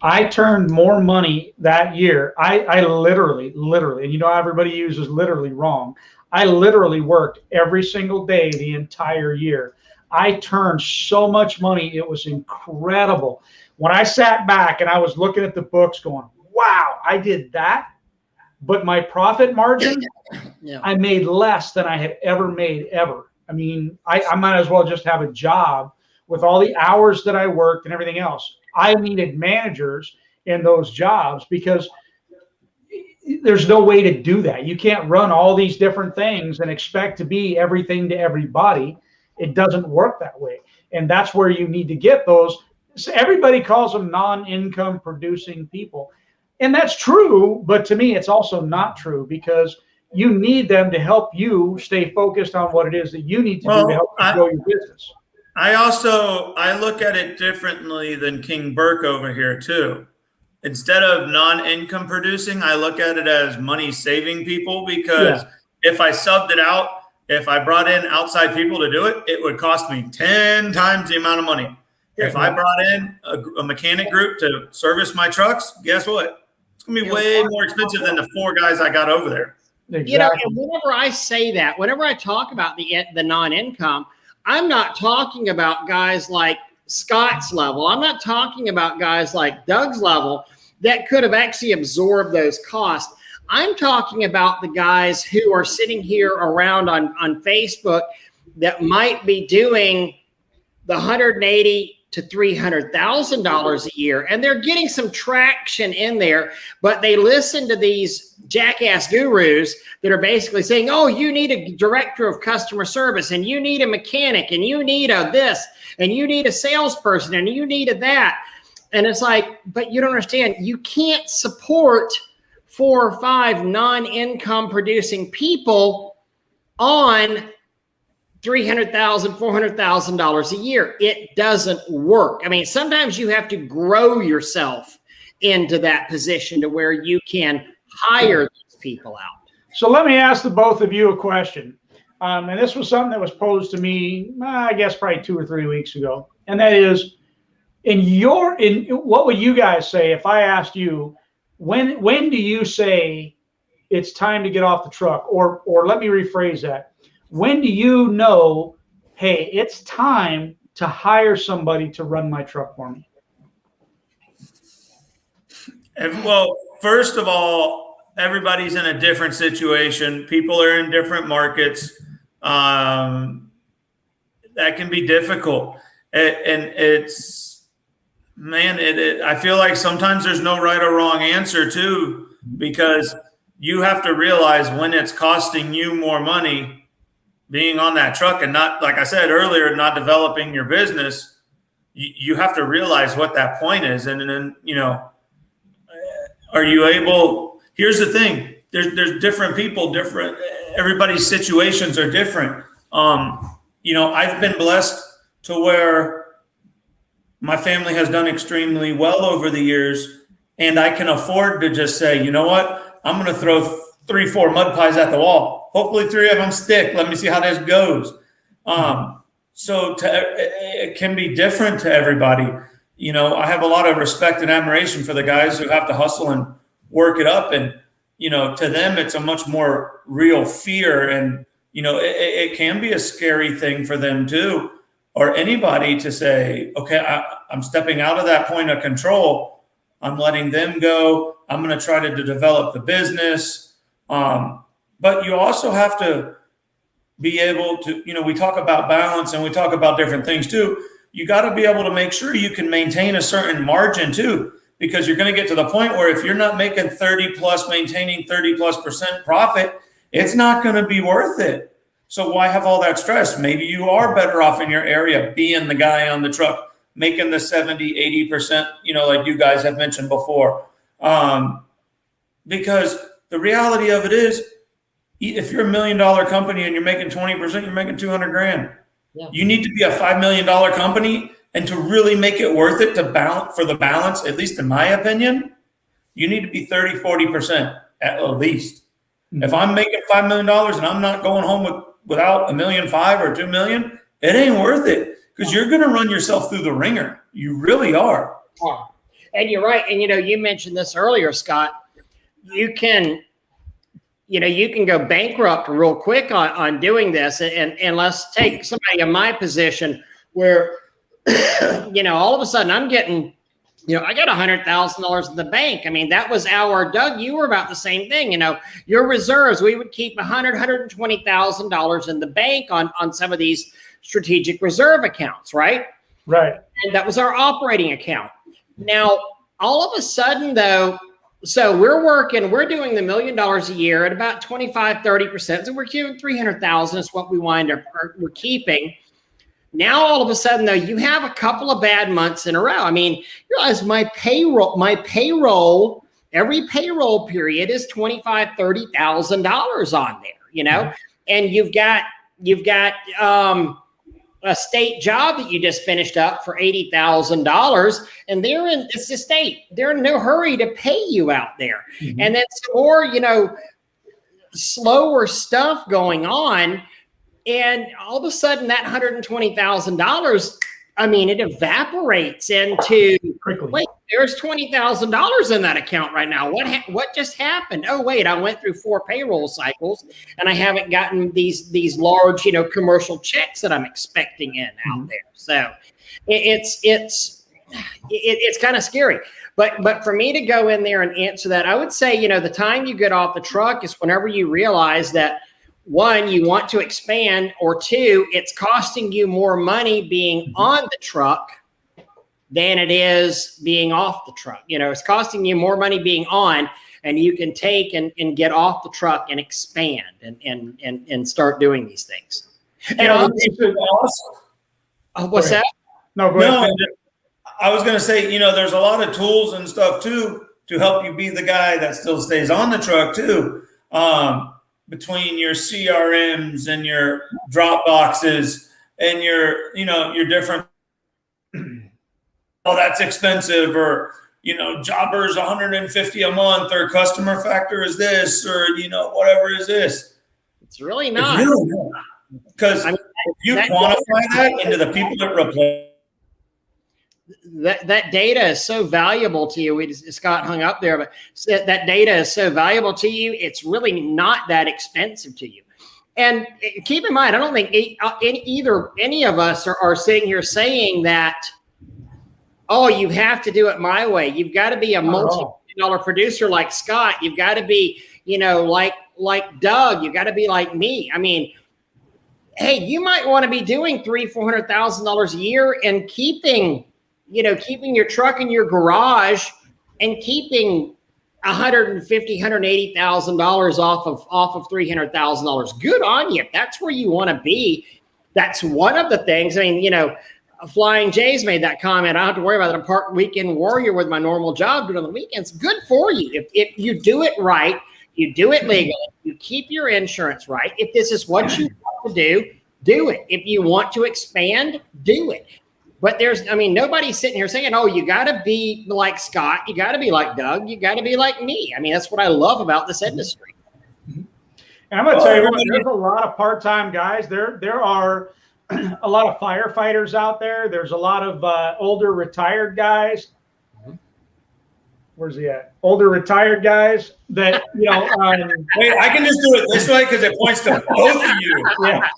I turned more money that year. I literally, and everybody uses literally wrong. I literally worked every single day the entire year. I turned so much money. It was incredible. When I sat back and I was looking at the books going, wow, I did that. But my profit margin, I made less than I had ever made ever. I mean, I might as well just have a job with all the hours that I worked and everything else. I needed managers in those jobs because there's no way to do that. You can't run all these different things and expect to be everything to everybody. It doesn't work that way. And that's where you need to get those. So everybody calls them non-income producing people. And that's true, but to me, it's also not true because you need them to help you stay focused on what it is that you need to do to help you grow your business. I look at it differently than King Burke over here too. Instead of non-income producing, I look at it as money saving people because if I subbed it out, if I brought in outside people to do it, it would cost me 10 times the amount of money. If I brought in a mechanic group to service my trucks, guess what? It's going to be way more expensive than the 4 guys I got over there. Exactly. And whenever I say that, whenever I talk about the non-income, I'm not talking about guys like Scott's level. I'm not talking about guys like Doug's level that could have actually absorbed those costs. I'm talking about the guys who are sitting here around on Facebook that might be doing the $180,000 to $300,000 a year, and they're getting some traction in there, but they listen to these jackass gurus that are basically saying, oh, you need a director of customer service, and you need a mechanic, and you need a this, and you need a salesperson, and you need a that. And it's like, but you don't understand. You can't support 4 or 5 non-income producing people on $300,000, $400,000 a year. It doesn't work. I mean, sometimes you have to grow yourself into that position to where you can hire these people out. So let me ask the both of you a question. And this was something that was posed to me, I guess, probably 2 or 3 weeks ago. And that is, what would you guys say if I asked you, when do you say it's time to get off the truck? Or let me rephrase that. When do you know, hey, it's time to hire somebody to run my truck for me? Well, first of all, everybody's in a different situation. People are in different markets. That can be difficult. And it's, man, I feel like sometimes there's no right or wrong answer too, because you have to realize when it's costing you more money being on that truck and not, like I said earlier, not developing your business. You have to realize what that point is. And then, you know, are you able, here's the thing, there's different people, everybody's situations are different. You know, I've been blessed to where my family has done extremely well over the years, and I can afford to just say, you know what, I'm going to throw 3-4 mud pies at the wall. Hopefully 3 of them stick. Let me see how this goes. So it can be different to everybody. You know, I have a lot of respect and admiration for the guys who have to hustle and work it up. And, you know, to them, it's a much more real fear. And, you know, it can be a scary thing for them too, or anybody to say, okay, I'm stepping out of that point of control. I'm letting them go. I'm going to try to develop the business. But you also have to be able to, you know, we talk about balance and we talk about different things too. You got to be able to make sure you can maintain a certain margin too, because you're going to get to the point where if you're not making 30 plus, maintaining 30+% profit, it's not going to be worth it. So why have all that stress? Maybe you are better off in your area being the guy on the truck, making the 70, 80%, you know, like you guys have mentioned before. Because the reality of it is, if you're $1 million company and you're making 20%, you're making 200 grand. Yeah. You need to be a $5 million company, and to really make it worth it to balance for the balance, at least in my opinion, you need to be 30, 40% at least. Mm-hmm. If I'm making $5 million and I'm not going home without $1.5 million or $2 million, it ain't worth it, because you're going to run yourself through the ringer. You really are. And you're right. And, you know, you mentioned this earlier, Scott. You can go bankrupt real quick on doing this. And let's take somebody in my position where, you know, all of a sudden I'm getting, you know, I got $100,000 in the bank. I mean, that was Doug, you were about the same thing. You know, your reserves, we would keep $120,000 in the bank on some of these strategic reserve accounts, right? Right. And that was our operating account. Now, all of a sudden though, so we're doing the $1 million a year at about 25-30%. So we're keeping 300,000 is what we're keeping. Now, all of a sudden though, you have a couple of bad months in a row. I mean, you realize my payroll, every payroll period is $25,000-$30,000 on there, you know, mm-hmm. And you've got a state job that you just finished up for $80,000, and it's the state. They're in no hurry to pay you out there. Mm-hmm. And then some more, you know, slower stuff going on. And all of a sudden that $120,000, I mean, it evaporates into, wait, there's $20,000 in that account right now. What just happened? Oh, wait, I went through 4 payroll cycles and I haven't gotten these large, you know, commercial checks that I'm expecting in out there. So it's kind of scary. But for me to go in there and answer that, I would say, you know, the time you get off the truck is whenever you realize that, 1, you want to expand, or 2, it's costing you more money being on the truck than it is being off the truck. You know, it's costing you more money being on, and you can take and get off the truck and expand and start doing these things. And what's that? No, go ahead. No, I was going to say, you know, there's a lot of tools and stuff too to help you be the guy that still stays on the truck too. Between your CRMs and your drop boxes and your different, oh, that's expensive, or, you know, Jobber's $150 a month, or customer factor is this, or, you know, whatever is this. It's really not. Because if you quantify that into the people that replace, that data is so valuable to you. Scott hung up there, but that data is so valuable to you. It's really not that expensive to you. And keep in mind, I don't think any of us are sitting here saying that, oh, you have to do it my way. You've got to be a multi-million-dollar producer like Scott. You've got to be, you know, like Doug. You've got to be like me. I mean, hey, you might want to be doing $300,000-$400,000 a year and keeping your truck in your garage and keeping $150,000-$180,000 off of $300,000. Good on you. If that's where you want to be. That's one of the things. I mean, Flying J's made that comment. I don't have to worry about it. I'm part weekend warrior with my normal job, but on the weekends, good for you. If you do it right, you do it legally, you keep your insurance right. If this is what you want to do it. If you want to expand, do it. But nobody's sitting here saying, oh, you got to be like Scott. You got to be like Doug. You got to be like me. I mean, that's what I love about this industry. And I'm going to tell you what, there's a lot of part-time guys. There are a lot of firefighters out there. There's a lot of older retired guys. Where's he at? Older retired guys that, Wait, I can just do it this way because it points to both of you. Yeah.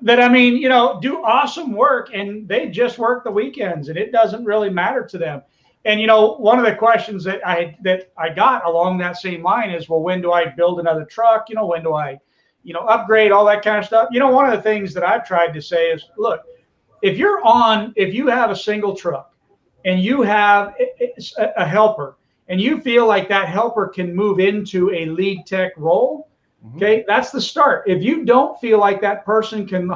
That, do awesome work, and they just work the weekends, and it doesn't really matter to them. And, one of the questions that I got along that same line is, well, when do I build another truck? When do I, upgrade, all that kind of stuff? One of the things that I've tried to say is, look, if you have a single truck and you have a helper and you feel like that helper can move into a lead tech role, okay, that's the start. If you don't feel like that person can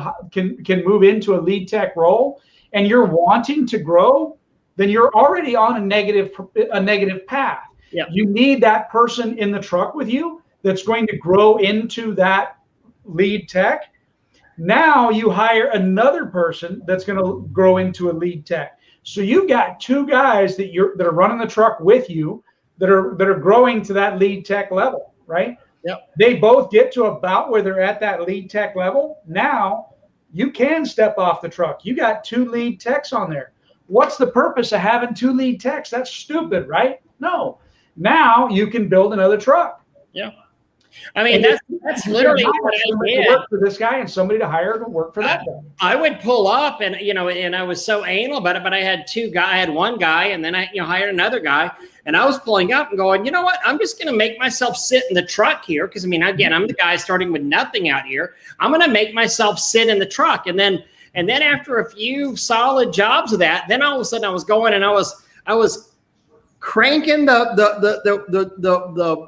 move into a lead tech role and you're wanting to grow, then you're already on a negative path. Yep. You need that person in the truck with you that's going to grow into that lead tech. Now you hire another person that's going to grow into a lead tech. So you've got two guys that are running the truck with you that are growing to that lead tech level, right? Yep. They both get to about where they're at that lead tech level. Now you can step off the truck. You got two lead techs on there. What's the purpose of having two lead techs? That's stupid, right? No. Now you can build another truck. Yeah. I mean, that's literally what I did. Work for this guy and somebody to hire to work for that guy. I would pull up and I was so anal about it, but I had I had one guy and then I hired another guy, and I was pulling up and going, you know what? I'm just going to make myself sit in the truck here. Cause again, I'm the guy starting with nothing out here. I'm going to make myself sit in the truck. And then after a few solid jobs of that, then all of a sudden I was going and I was cranking the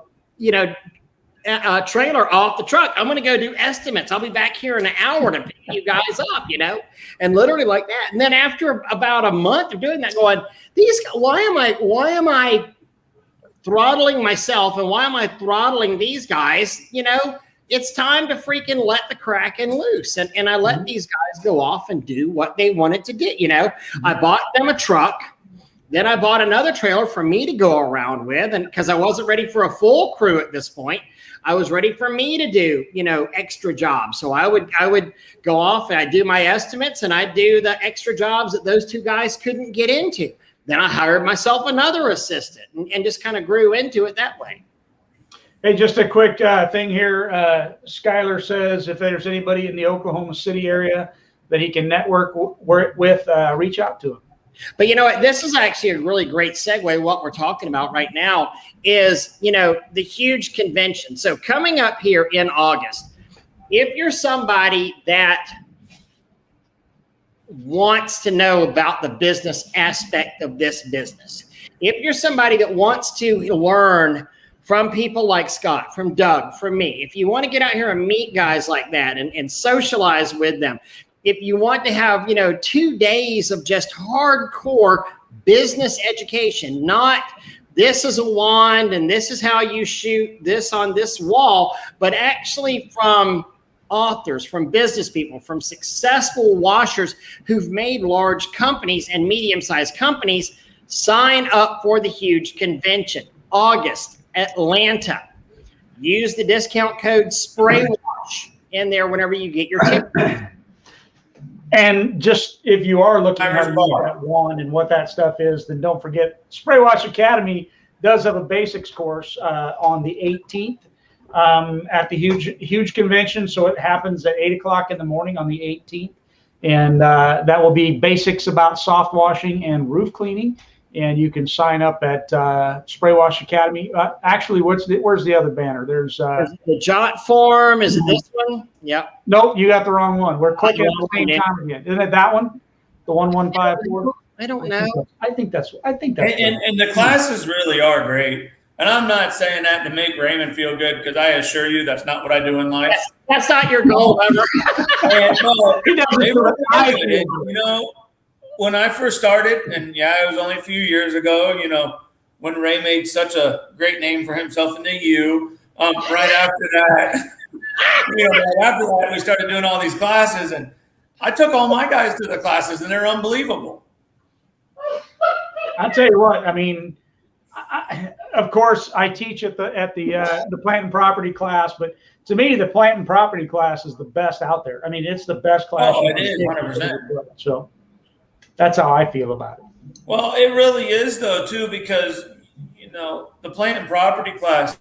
trailer off the truck. I'm going to go do estimates. I'll be back here in an hour to pick you guys up, and literally like that. And then after about a month of doing that, going, why am I throttling myself and why am I throttling these guys? It's time to freaking let the Kraken loose. And I let these guys go off and do what they wanted to do. I bought them a truck. Then I bought another trailer for me to go around with. And because I wasn't ready for a full crew at this point, I was ready for me to do, extra jobs. So I would go off and I'd do my estimates and I'd do the extra jobs that those two guys couldn't get into. Then I hired myself another assistant and just kind of grew into it that way. Hey, just a quick thing here. Skylar says if there's anybody in the Oklahoma City area that he can network with, reach out to him. But you know what? This is actually a really great segue. What we're talking about right now is, the huge convention. So coming up here in August, if you're somebody that wants to know about the business aspect of this business, if you're somebody that wants to learn from people like Scott, from Doug, from me, if you want to get out here and meet guys like that and socialize with them, if you want to have, 2 days of just hardcore business education, not this is a wand and this is how you shoot this on this wall, but actually from authors, from business people, from successful washers who've made large companies and medium-sized companies, sign up for the huge convention. August, Atlanta. Use the discount code SPRAYWASH in there whenever you get your ticket. And just if you are looking at that wand and what that stuff is, then don't forget Spray Wash Academy does have a basics course on the 18th at the huge convention. So it happens at 8 o'clock in the morning on the 18th. And that will be basics about soft washing and roof cleaning. and you can sign up at Spray Wash Academy. Actually, where's the other banner? There's the Jot form. Is it this one? Yep. Nope, you got the wrong one. We're clicking at the same time again. Isn't it that one? The 1154. I don't know. I think that's. And the classes really are great. And I'm not saying that to make Raymond feel good, because I assure you that's not what I do in life. That's not your goal ever. You know, when I first started, and it was only a few years ago, you know, when Ray made such a great name for himself in the U, right after that, we started doing all these classes, and I took all my guys to the classes, and they're unbelievable. I'll tell you what, I mean, of course, I teach at the plant and property class, but to me, the plant and property class is the best out there. I mean, it's the best class. Oh, it is 100%. So that's how I feel about it. Well, it really is, though, too, because you know the plant and property class,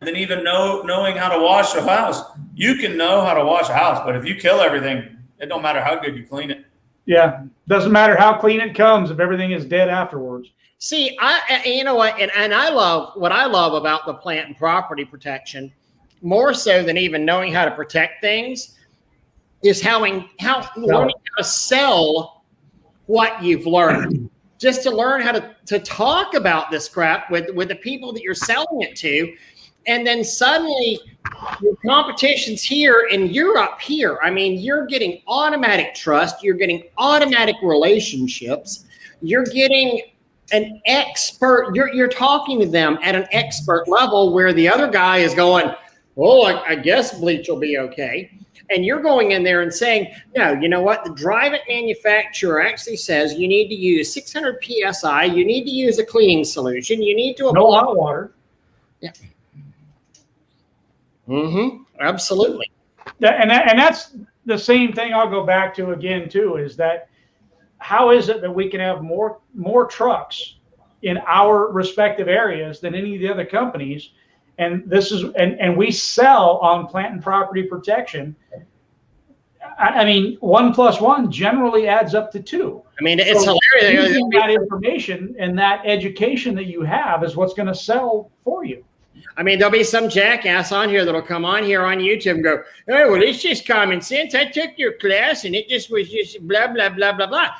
and even knowing how to wash a house, you can know how to wash a house, but if you kill everything, it don't matter how good you clean it. Yeah, doesn't matter how clean it comes if everything is dead afterwards. See, you know what, and I love what I love about the plant and property protection, more so than even knowing how to protect things, is learning how to sell what you've learned. Just to learn how to talk about this crap with the people that you're selling it to, and then suddenly your competition's here and you're up here. I mean, you're getting automatic trust. You're getting automatic relationships. You're getting an expert. You're talking to them at an expert level where the other guy is going, oh, I guess bleach will be okay. And you're going in there and saying, no, you know what? The dry-vit manufacturer actually says you need to use 600 PSI. You need to use a cleaning solution. You need to apply no hot water. Yeah. Mm-hmm. Absolutely. And that's the same thing I'll go back to again, too, is that how is it that we can have more trucks in our respective areas than any of the other companies? And this is and we sell on plant and property protection. I mean, 1 + 1 generally adds up to 2. I mean, it's hilarious. Using that information and that education that you have is what's going to sell for you. I mean, there'll be some jackass on here that'll come on here on YouTube and go, oh, well, it's just common sense. I took your class and it just was just blah, blah, blah, blah, blah.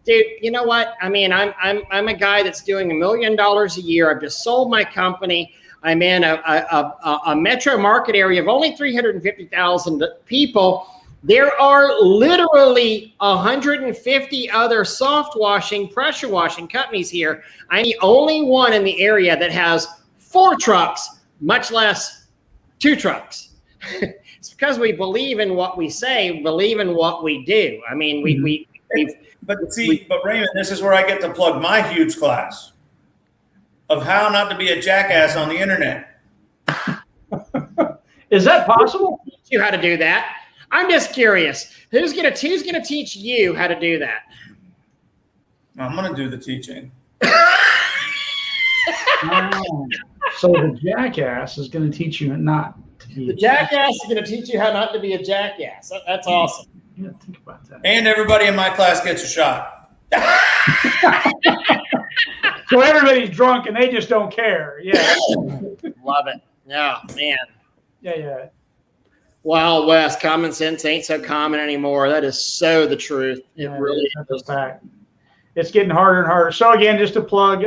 Dude, you know what? I mean, I'm a guy that's doing $1 million a year. I've just sold my company. I'm in a metro market area of only 350,000 people. There are literally 150 other soft washing, pressure washing companies here. I'm the only one in the area that has 4 trucks, much less 2 trucks. It's because we believe in what we say, believe in what we do. I mean, But Raymond, this is where I get to plug my huge class of how not to be a jackass on the internet. Is that possible? Teach you how to do that. I'm just curious. Who's gonna teach you how to do that? I'm gonna do the teaching. So the jackass is going to teach you not to be. The jackass is going to teach you how not to be a jackass. That's awesome. Yeah, think about that. And everybody in my class gets a shot. So everybody's drunk and they just don't care. Yeah. Love it. Yeah, man. Yeah. Wild West, common sense ain't so common anymore. That is so the truth. It really is. Fact. It's getting harder and harder. So again, just to plug,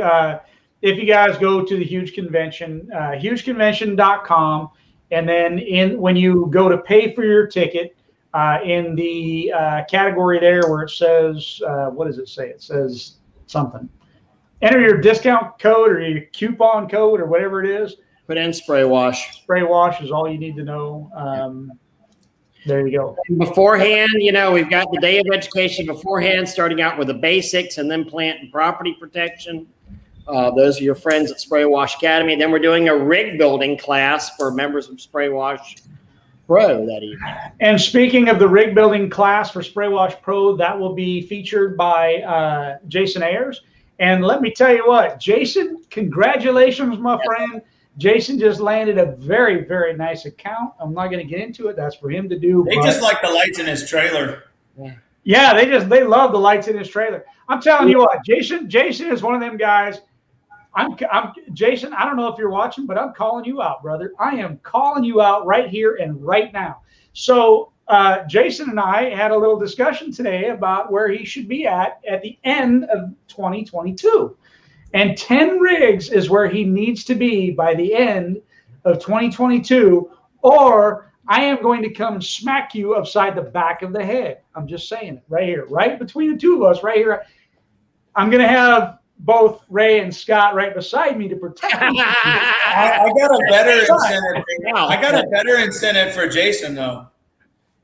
if you guys go to the huge convention, hugeconvention.com, and then when you go to pay for your ticket, in the category there where it says, what does it say? It says something. Enter your discount code or your coupon code or whatever it is. Put in Spray Wash. Spray Wash is all you need to know. There you go. And beforehand, we've got the day of education beforehand, starting out with the basics and then plant and property protection. Those are your friends at Spray Wash Academy. Then we're doing a rig building class for members of Spray Wash Pro that evening. And speaking of the rig building class for Spray Wash Pro, that will be featured by Jason Ayers. And let me tell you what, Jason, congratulations, my friend. Jason just landed a very, very nice account. I'm not going to get into it. That's for him to do. They just like the lights in his trailer. Yeah, they love the lights in his trailer. I'm telling you what, Jason is one of them guys. I'm Jason. I don't know if you're watching, but I'm calling you out, brother. I am calling you out right here and right now. So Jason and I had a little discussion today about where he should be at the end of 2022, and 10 rigs is where he needs to be by the end of 2022, or I am going to come smack you upside the back of the head. I'm just saying it right here, right between the two of us, right here. I'm going to have both Ray and Scott right beside me to protect me. I got a better incentive. I got a better incentive for Jason though.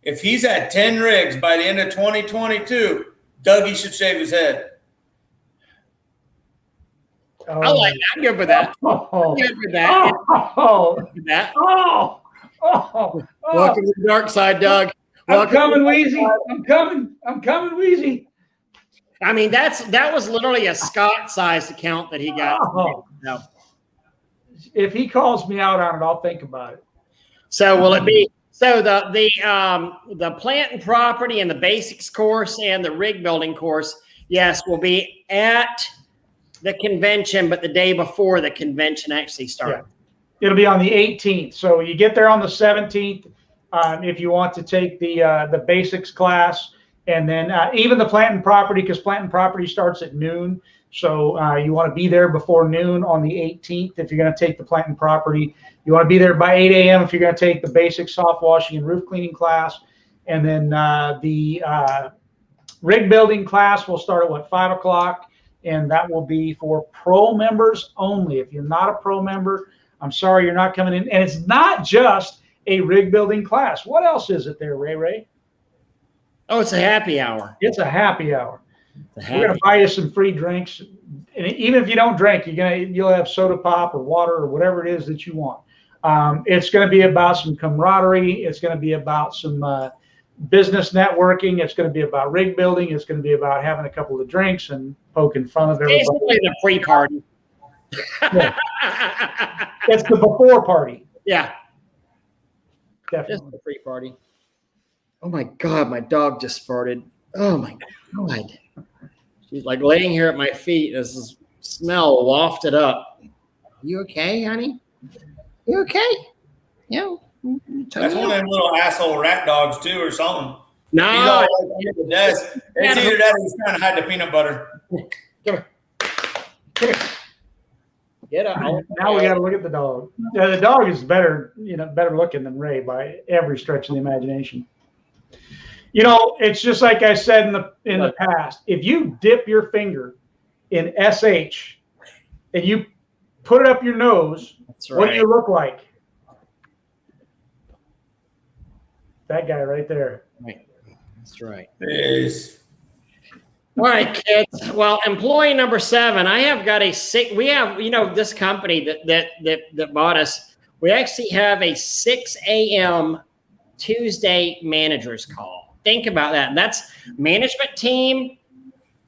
If he's at 10 rigs by the end of 2022, Dougie should shave his head. Oh. I like that. I'm good with that. I'm good with that. Welcome to the dark side, Doug. I'm coming, Wheezy. I'm coming, Wheezy. I mean, that was literally a Scott-sized account that he got. No. If he calls me out on it, I'll think about it. So will it be? So the plant and property and the basics course and the rig building course, yes, will be at the convention, but the day before the convention actually starts. Yeah. It'll be on the 18th. So you get there on the 17th if you want to take the basics class. And then even the plant and property, because plant and property starts at noon. So you want to be there before noon on the 18th if you're going to take the plant and property. You want to be there by 8 a.m. if you're going to take the basic soft washing and roof cleaning class. And then the rig building class will start at 5 o'clock. And that will be for pro members only. If you're not a pro member, I'm sorry, you're not coming in. And it's not just a rig building class. What else is it there, Ray? Oh, it's a happy hour. It's a happy hour. We're going to buy you some free drinks. And even if you don't drink, you'll have soda pop or water or whatever it is that you want. It's going to be about some camaraderie. It's going to be about some business networking. It's going to be about rig building. It's going to be about having a couple of drinks and poking fun of everybody. Basically the pre-party. Yeah. It's the before party. Yeah. Definitely. Just the pre-party. Oh my God, my dog just farted. Oh my God. She's like laying here at my feet as this smell wafted up. You okay, honey? You okay? Yeah. That's one of them little asshole rat dogs too or something. No. He's always under the desk. It's either that or he's trying to hide the peanut butter. Come here. Come here. Get up. Now we got to look at the dog. Yeah, the dog is better looking than Ray by every stretch of the imagination. It's just like I said in the past. If you dip your finger in SH and you put it up your nose, what do you look like? That guy right there. Right. That's right. Yes. All right, kids. Well, employee number 7. I have got we have, this company that bought us. We actually have a 6 a.m. Tuesday managers call. Think about that. And that's management team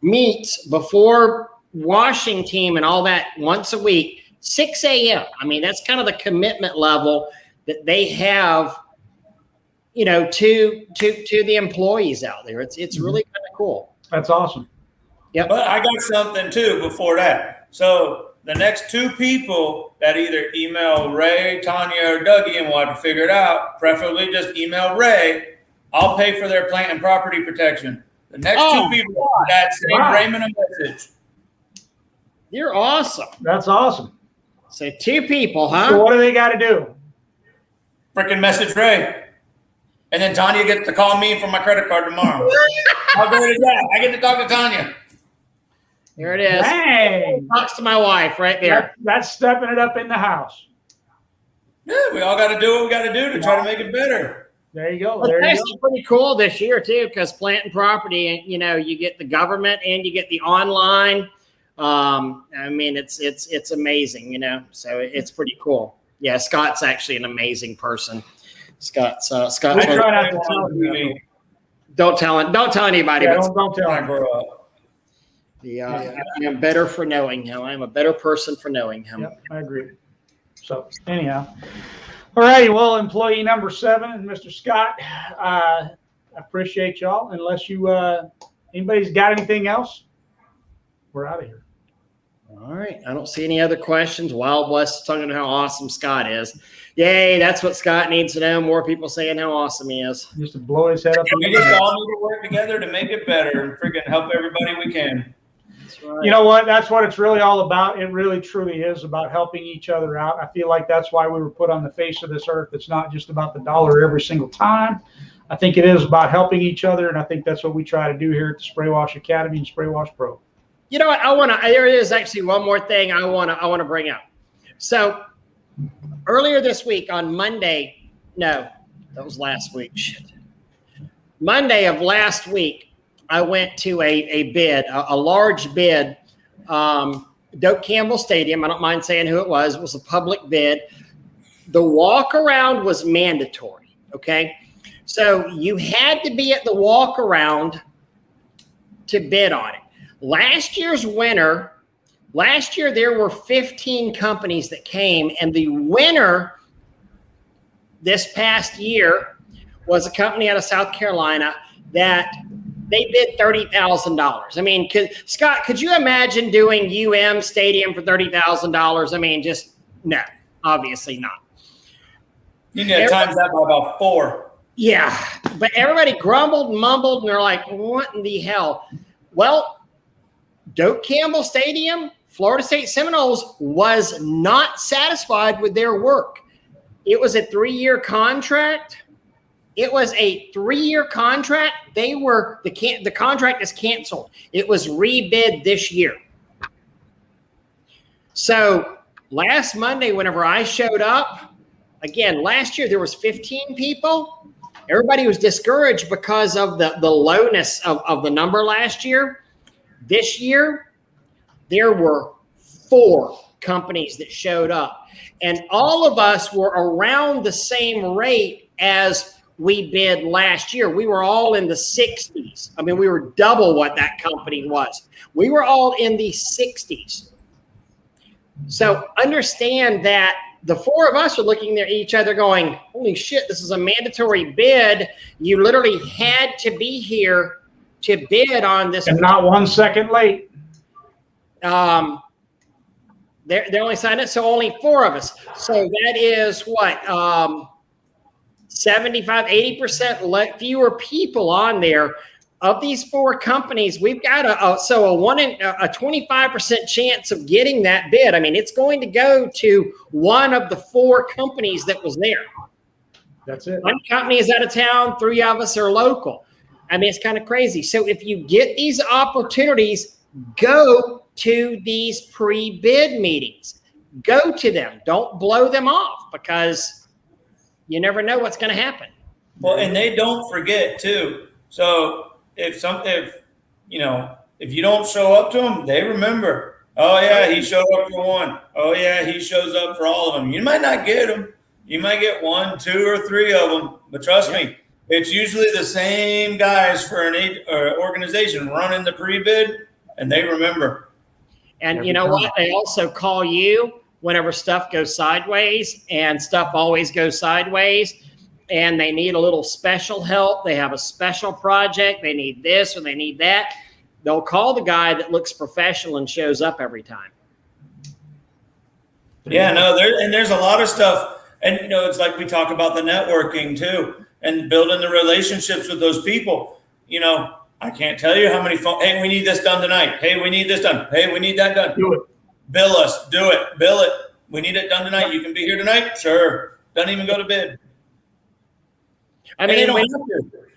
meets before washing team and all that once a week, 6 a.m. I mean, that's kind of the commitment level that they have, to the employees out there. It's really kind of cool. That's awesome. Yep. But I got something too before that. So the next 2 people that either email Ray, Tanya, or Dougie, and we'll have to figure it out, preferably just email Ray. I'll pay for their plant and property protection. The next 2 people that send Raymond a message. You're awesome. That's awesome. So 2 people, huh? So what do they got to do? Freaking message Ray. And then Tanya gets to call me for my credit card tomorrow. I'll go to that. I get to talk to Tanya. There it is. Dang. Talks to my wife right there. That's stepping it up in the house. Yeah, we all got to do what we got to do to try to make it better. There you go. Well, that's pretty cool this year too, because plant and property, you get the government and you get the online. I mean, it's amazing, so it's pretty cool. Yeah, Scott's actually an amazing person. Scott's. Don't tell anybody. Yeah, but don't tell him. I am better for knowing him. I'm a better person for knowing him. Yep, I agree. So anyhow, all righty. Well, employee number 7, Mr. Scott. I appreciate y'all. Unless you anybody's got anything else, we're out of here. All right. I don't see any other questions. Wild West is talking about how awesome Scott is. Yay, that's what Scott needs to know. More people saying how awesome he is. Just to blow his head up. We just all need to work together to make it better and freaking help everybody we can. That's right. You know what? That's what it's really all about. It really truly is about helping each other out. I feel like that's why we were put on the face of this earth. It's not just about the dollar every single time. I think it is about helping each other, and I think that's what we try to do here at the Spray Wash Academy and Spray Wash Pro. You know what? There is actually one more thing I want to bring up. So earlier this week on Monday, no, that was last week. Shit. Monday of last week, I went to a bid, a large bid, Doak Campbell Stadium. I don't mind saying who it was. It was a public bid. The walk around was mandatory. Okay. So you had to be at the walk around to bid on it. Last year there were 15 companies that came, and the winner this past year was a company out of South Carolina that they bid $30,000. I mean, Scott, could you imagine doing Stadium for $30,000? I mean, just no, obviously not. You need to times that by about 4. Yeah, but everybody grumbled and mumbled, and they're like, what in the hell? Well, Doak Campbell Stadium, Florida State Seminoles, was not satisfied with their work. It was a 3-year contract. It was a 3-year contract. The contract is canceled. It was rebid this year. So last Monday, whenever I showed up, again, last year there was 15 people. Everybody was discouraged because of the lowness of the number last year. This year, there were 4 companies that showed up, and all of us were around the same rate as we bid last year. We were all in the 60s. I mean, we were double what that company was. We were all in the 60s. So understand that the 4 of us are looking at each other going, holy shit, this is a mandatory bid. You literally had to be here to bid on this. And not 1 second late. They only signed it, so only 4 of us. So that is what, 75, 80% fewer people on there. Of these 4 companies, we've got a 25% chance of getting that bid. I mean, it's going to go to one of the 4 companies that was there. That's it. 1 company is out of town, 3 of us are local. I mean, it's kind of crazy. So if you get these opportunities, go to these pre-bid meetings. Go to them. Don't blow them off, because you never know what's going to happen. Well, and they don't forget too. So if you don't show up to them, they remember. Oh yeah, he showed up for 1. Oh yeah, he shows up for all of them. You might not get them. You might get 1, 2, or 3 of them. But trust me, it's usually the same guys for an organization running the pre-bid, and they remember. And you know what? They also call you whenever stuff goes sideways, and stuff always goes sideways, and they need a little special help. They have a special project. They need this or they need that. They'll call the guy that looks professional and shows up every time. Yeah, no, there's a lot of stuff. And, it's like we talk about the networking too, and building the relationships with those people. I can't tell you how many phone. Hey, we need this done tonight. Hey, we need this done. Hey, we need that done. Do it. Bill us. Do it. Bill it. We need it done tonight. You can be here tonight? Sure. Doesn't even go to bid. I mean,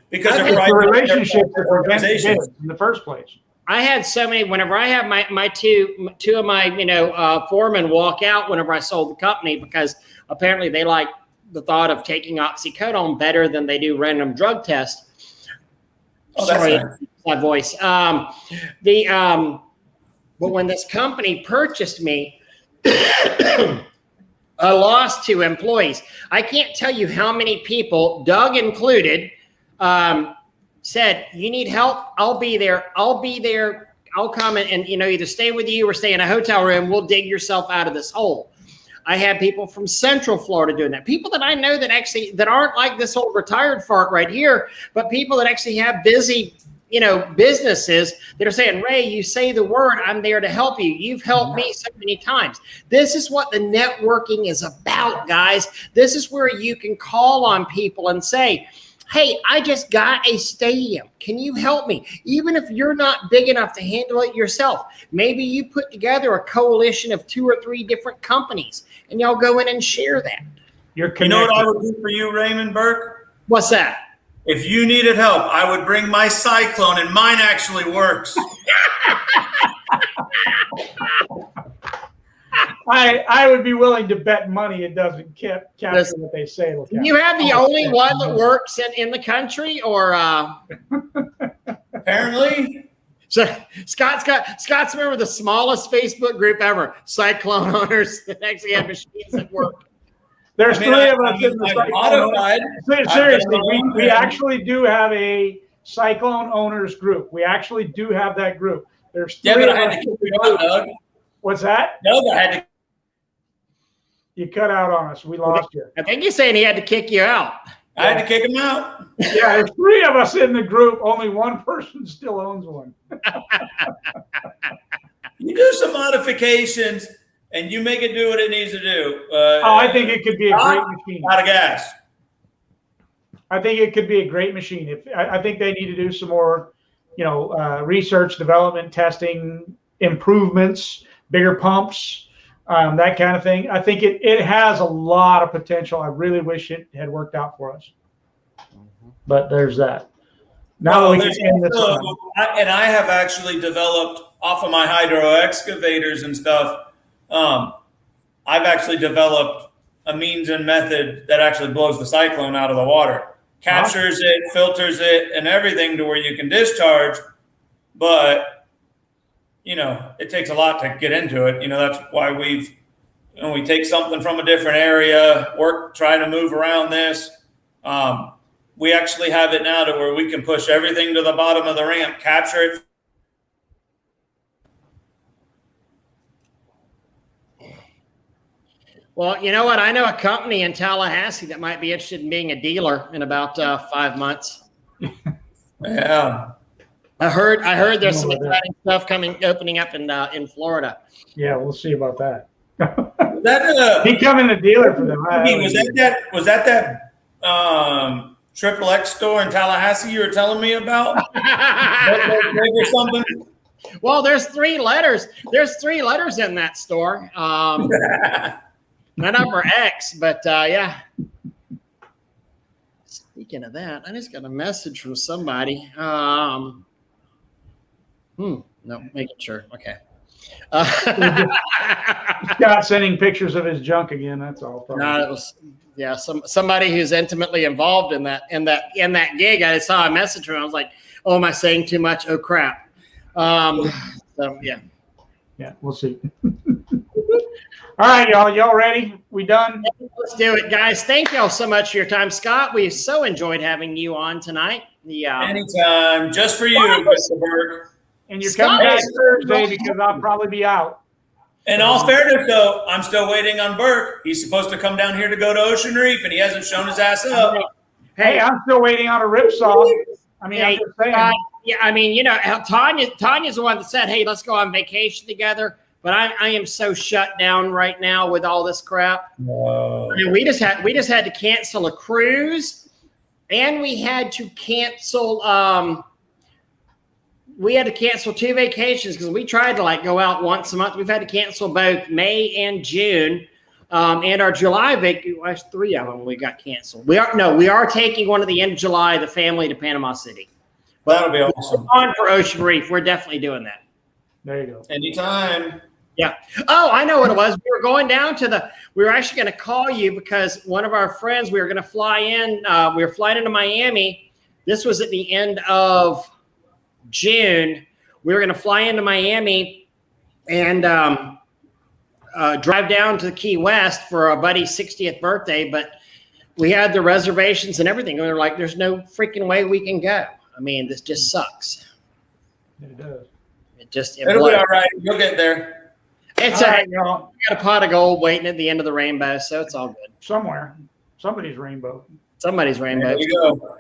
because it's the relationships that prevent bids in the first place. I had so many. Whenever I have my two of my foremen walk out whenever I sold the company, because apparently they like the thought of taking oxycodone better than they do random drug tests. Oh, sorry, that's nice. my voice. But when this company purchased me, I lost 2 employees. I can't tell you how many people, Doug included, said, you need help? I'll be there. I'll come and either stay with you or stay in a hotel room. We'll dig yourself out of this hole. I have people from Central Florida doing that. People that I know that aren't like this old retired fart right here, but people that actually have busy, businesses that are saying, Ray, you say the word, I'm there to help you. You've helped me so many times. This is what the networking is about, guys. This is where you can call on people and say, hey, I just got a stadium. Can you help me? Even if you're not big enough to handle it yourself, maybe you put together a coalition of 2 or 3 different companies and y'all go in and share that. You know what I would do for you, Raymond Burke? What's that? If you needed help, I would bring my Cyclone, and mine actually works. I would be willing to bet money it doesn't capture what they say. You have the only one that works in the country, or apparently. So Scott's a member of the smallest Facebook group ever. Cyclone owners that actually have machines that work. There's 3 of us in the Cyclone. Seriously, we actually do have a Cyclone owners group. We actually do have that group. There's 3 but of I had us. to kick you out, Doug. What's that? Doug, I had to. You cut out on us. We lost you. I think you're saying he had to kick you out. I had to kick him out. Yeah, there's 3 of us in the group. Only one person still owns one. You do some modifications, and you make it do what it needs to do. I think it could be a great machine. Out of gas. I think it could be a great machine. I think they need to do some more, research, development, testing, improvements, bigger pumps, that kind of thing. I think it has a lot of potential. I really wish it had worked out for us. But there's that. Now and I have actually developed off of my hydro excavators and stuff. I've actually developed a means and method that actually blows the Cyclone out of the water, captures it, filters it, and everything to where you can discharge. But, it takes a lot to get into it. That's why we take something from a different area, try to move around this. We actually have it now to where we can push everything to the bottom of the ramp, capture it. Well, you know what? I know a company in Tallahassee that might be interested in being a dealer in about 5 months. Yeah. I heard there's some exciting stuff opening up in Florida. Yeah, we'll see about that. Becoming a dealer for them. Was that XXX store in Tallahassee you were telling me about? Or something? Well, there's 3 letters. There's 3 letters in that store. Not number X, but yeah. Speaking of that, I just got a message from somebody. No, making sure. Okay. Scott sending pictures of his junk again. That's all. No, it was somebody who's intimately involved in that gig. I saw a message from him. I was like, "Oh, am I saying too much? Oh crap!" So yeah, we'll see. All right, y'all. Y'all ready? We done? Let's do it, guys. Thank y'all so much for your time, Scott. We so enjoyed having you on tonight. Anytime, just for you, Mr. Burke. And you're coming back Thursday because I'll probably be out. In all fairness, though, I'm still waiting on Burke. He's supposed to come down here to go to Ocean Reef, and he hasn't shown his ass up. Hey, I'm still waiting on a ripsaw. I mean, I'm just saying. Yeah, I mean, Tanya's the one that said, "Hey, let's go on vacation together." But I am so shut down right now with all this crap. Whoa. I mean, we just had to cancel a cruise, and we had to cancel. We had to cancel 2 vacations because we tried to go out once a month. We've had to cancel both May and June, and our July vacation. 3 of them we got canceled. We are taking one at the end of July, the family to Panama City. Well, that'll be awesome. We're on for Ocean Reef. We're definitely doing that. There you go. Anytime. Yeah. Oh, I know what it was. We were going down we were actually going to call you because one of our friends, we were going to fly in. We were flying into Miami. This was at the end of June. We were going to fly into Miami and drive down to Key West for our buddy's 60th birthday. But we had the reservations and everything. And we were like, there's no freaking way we can go. I mean, this just sucks. It does. It'll be all right. You'll get there. It's all right, y'all. got a pot of gold waiting at the end of the rainbow, so it's all good. Somewhere, somebody's rainbow. Somebody's rainbow. There you go.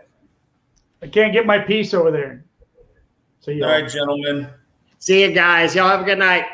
I can't get my piece over there. So All right, gentlemen. See you guys. Y'all have a good night.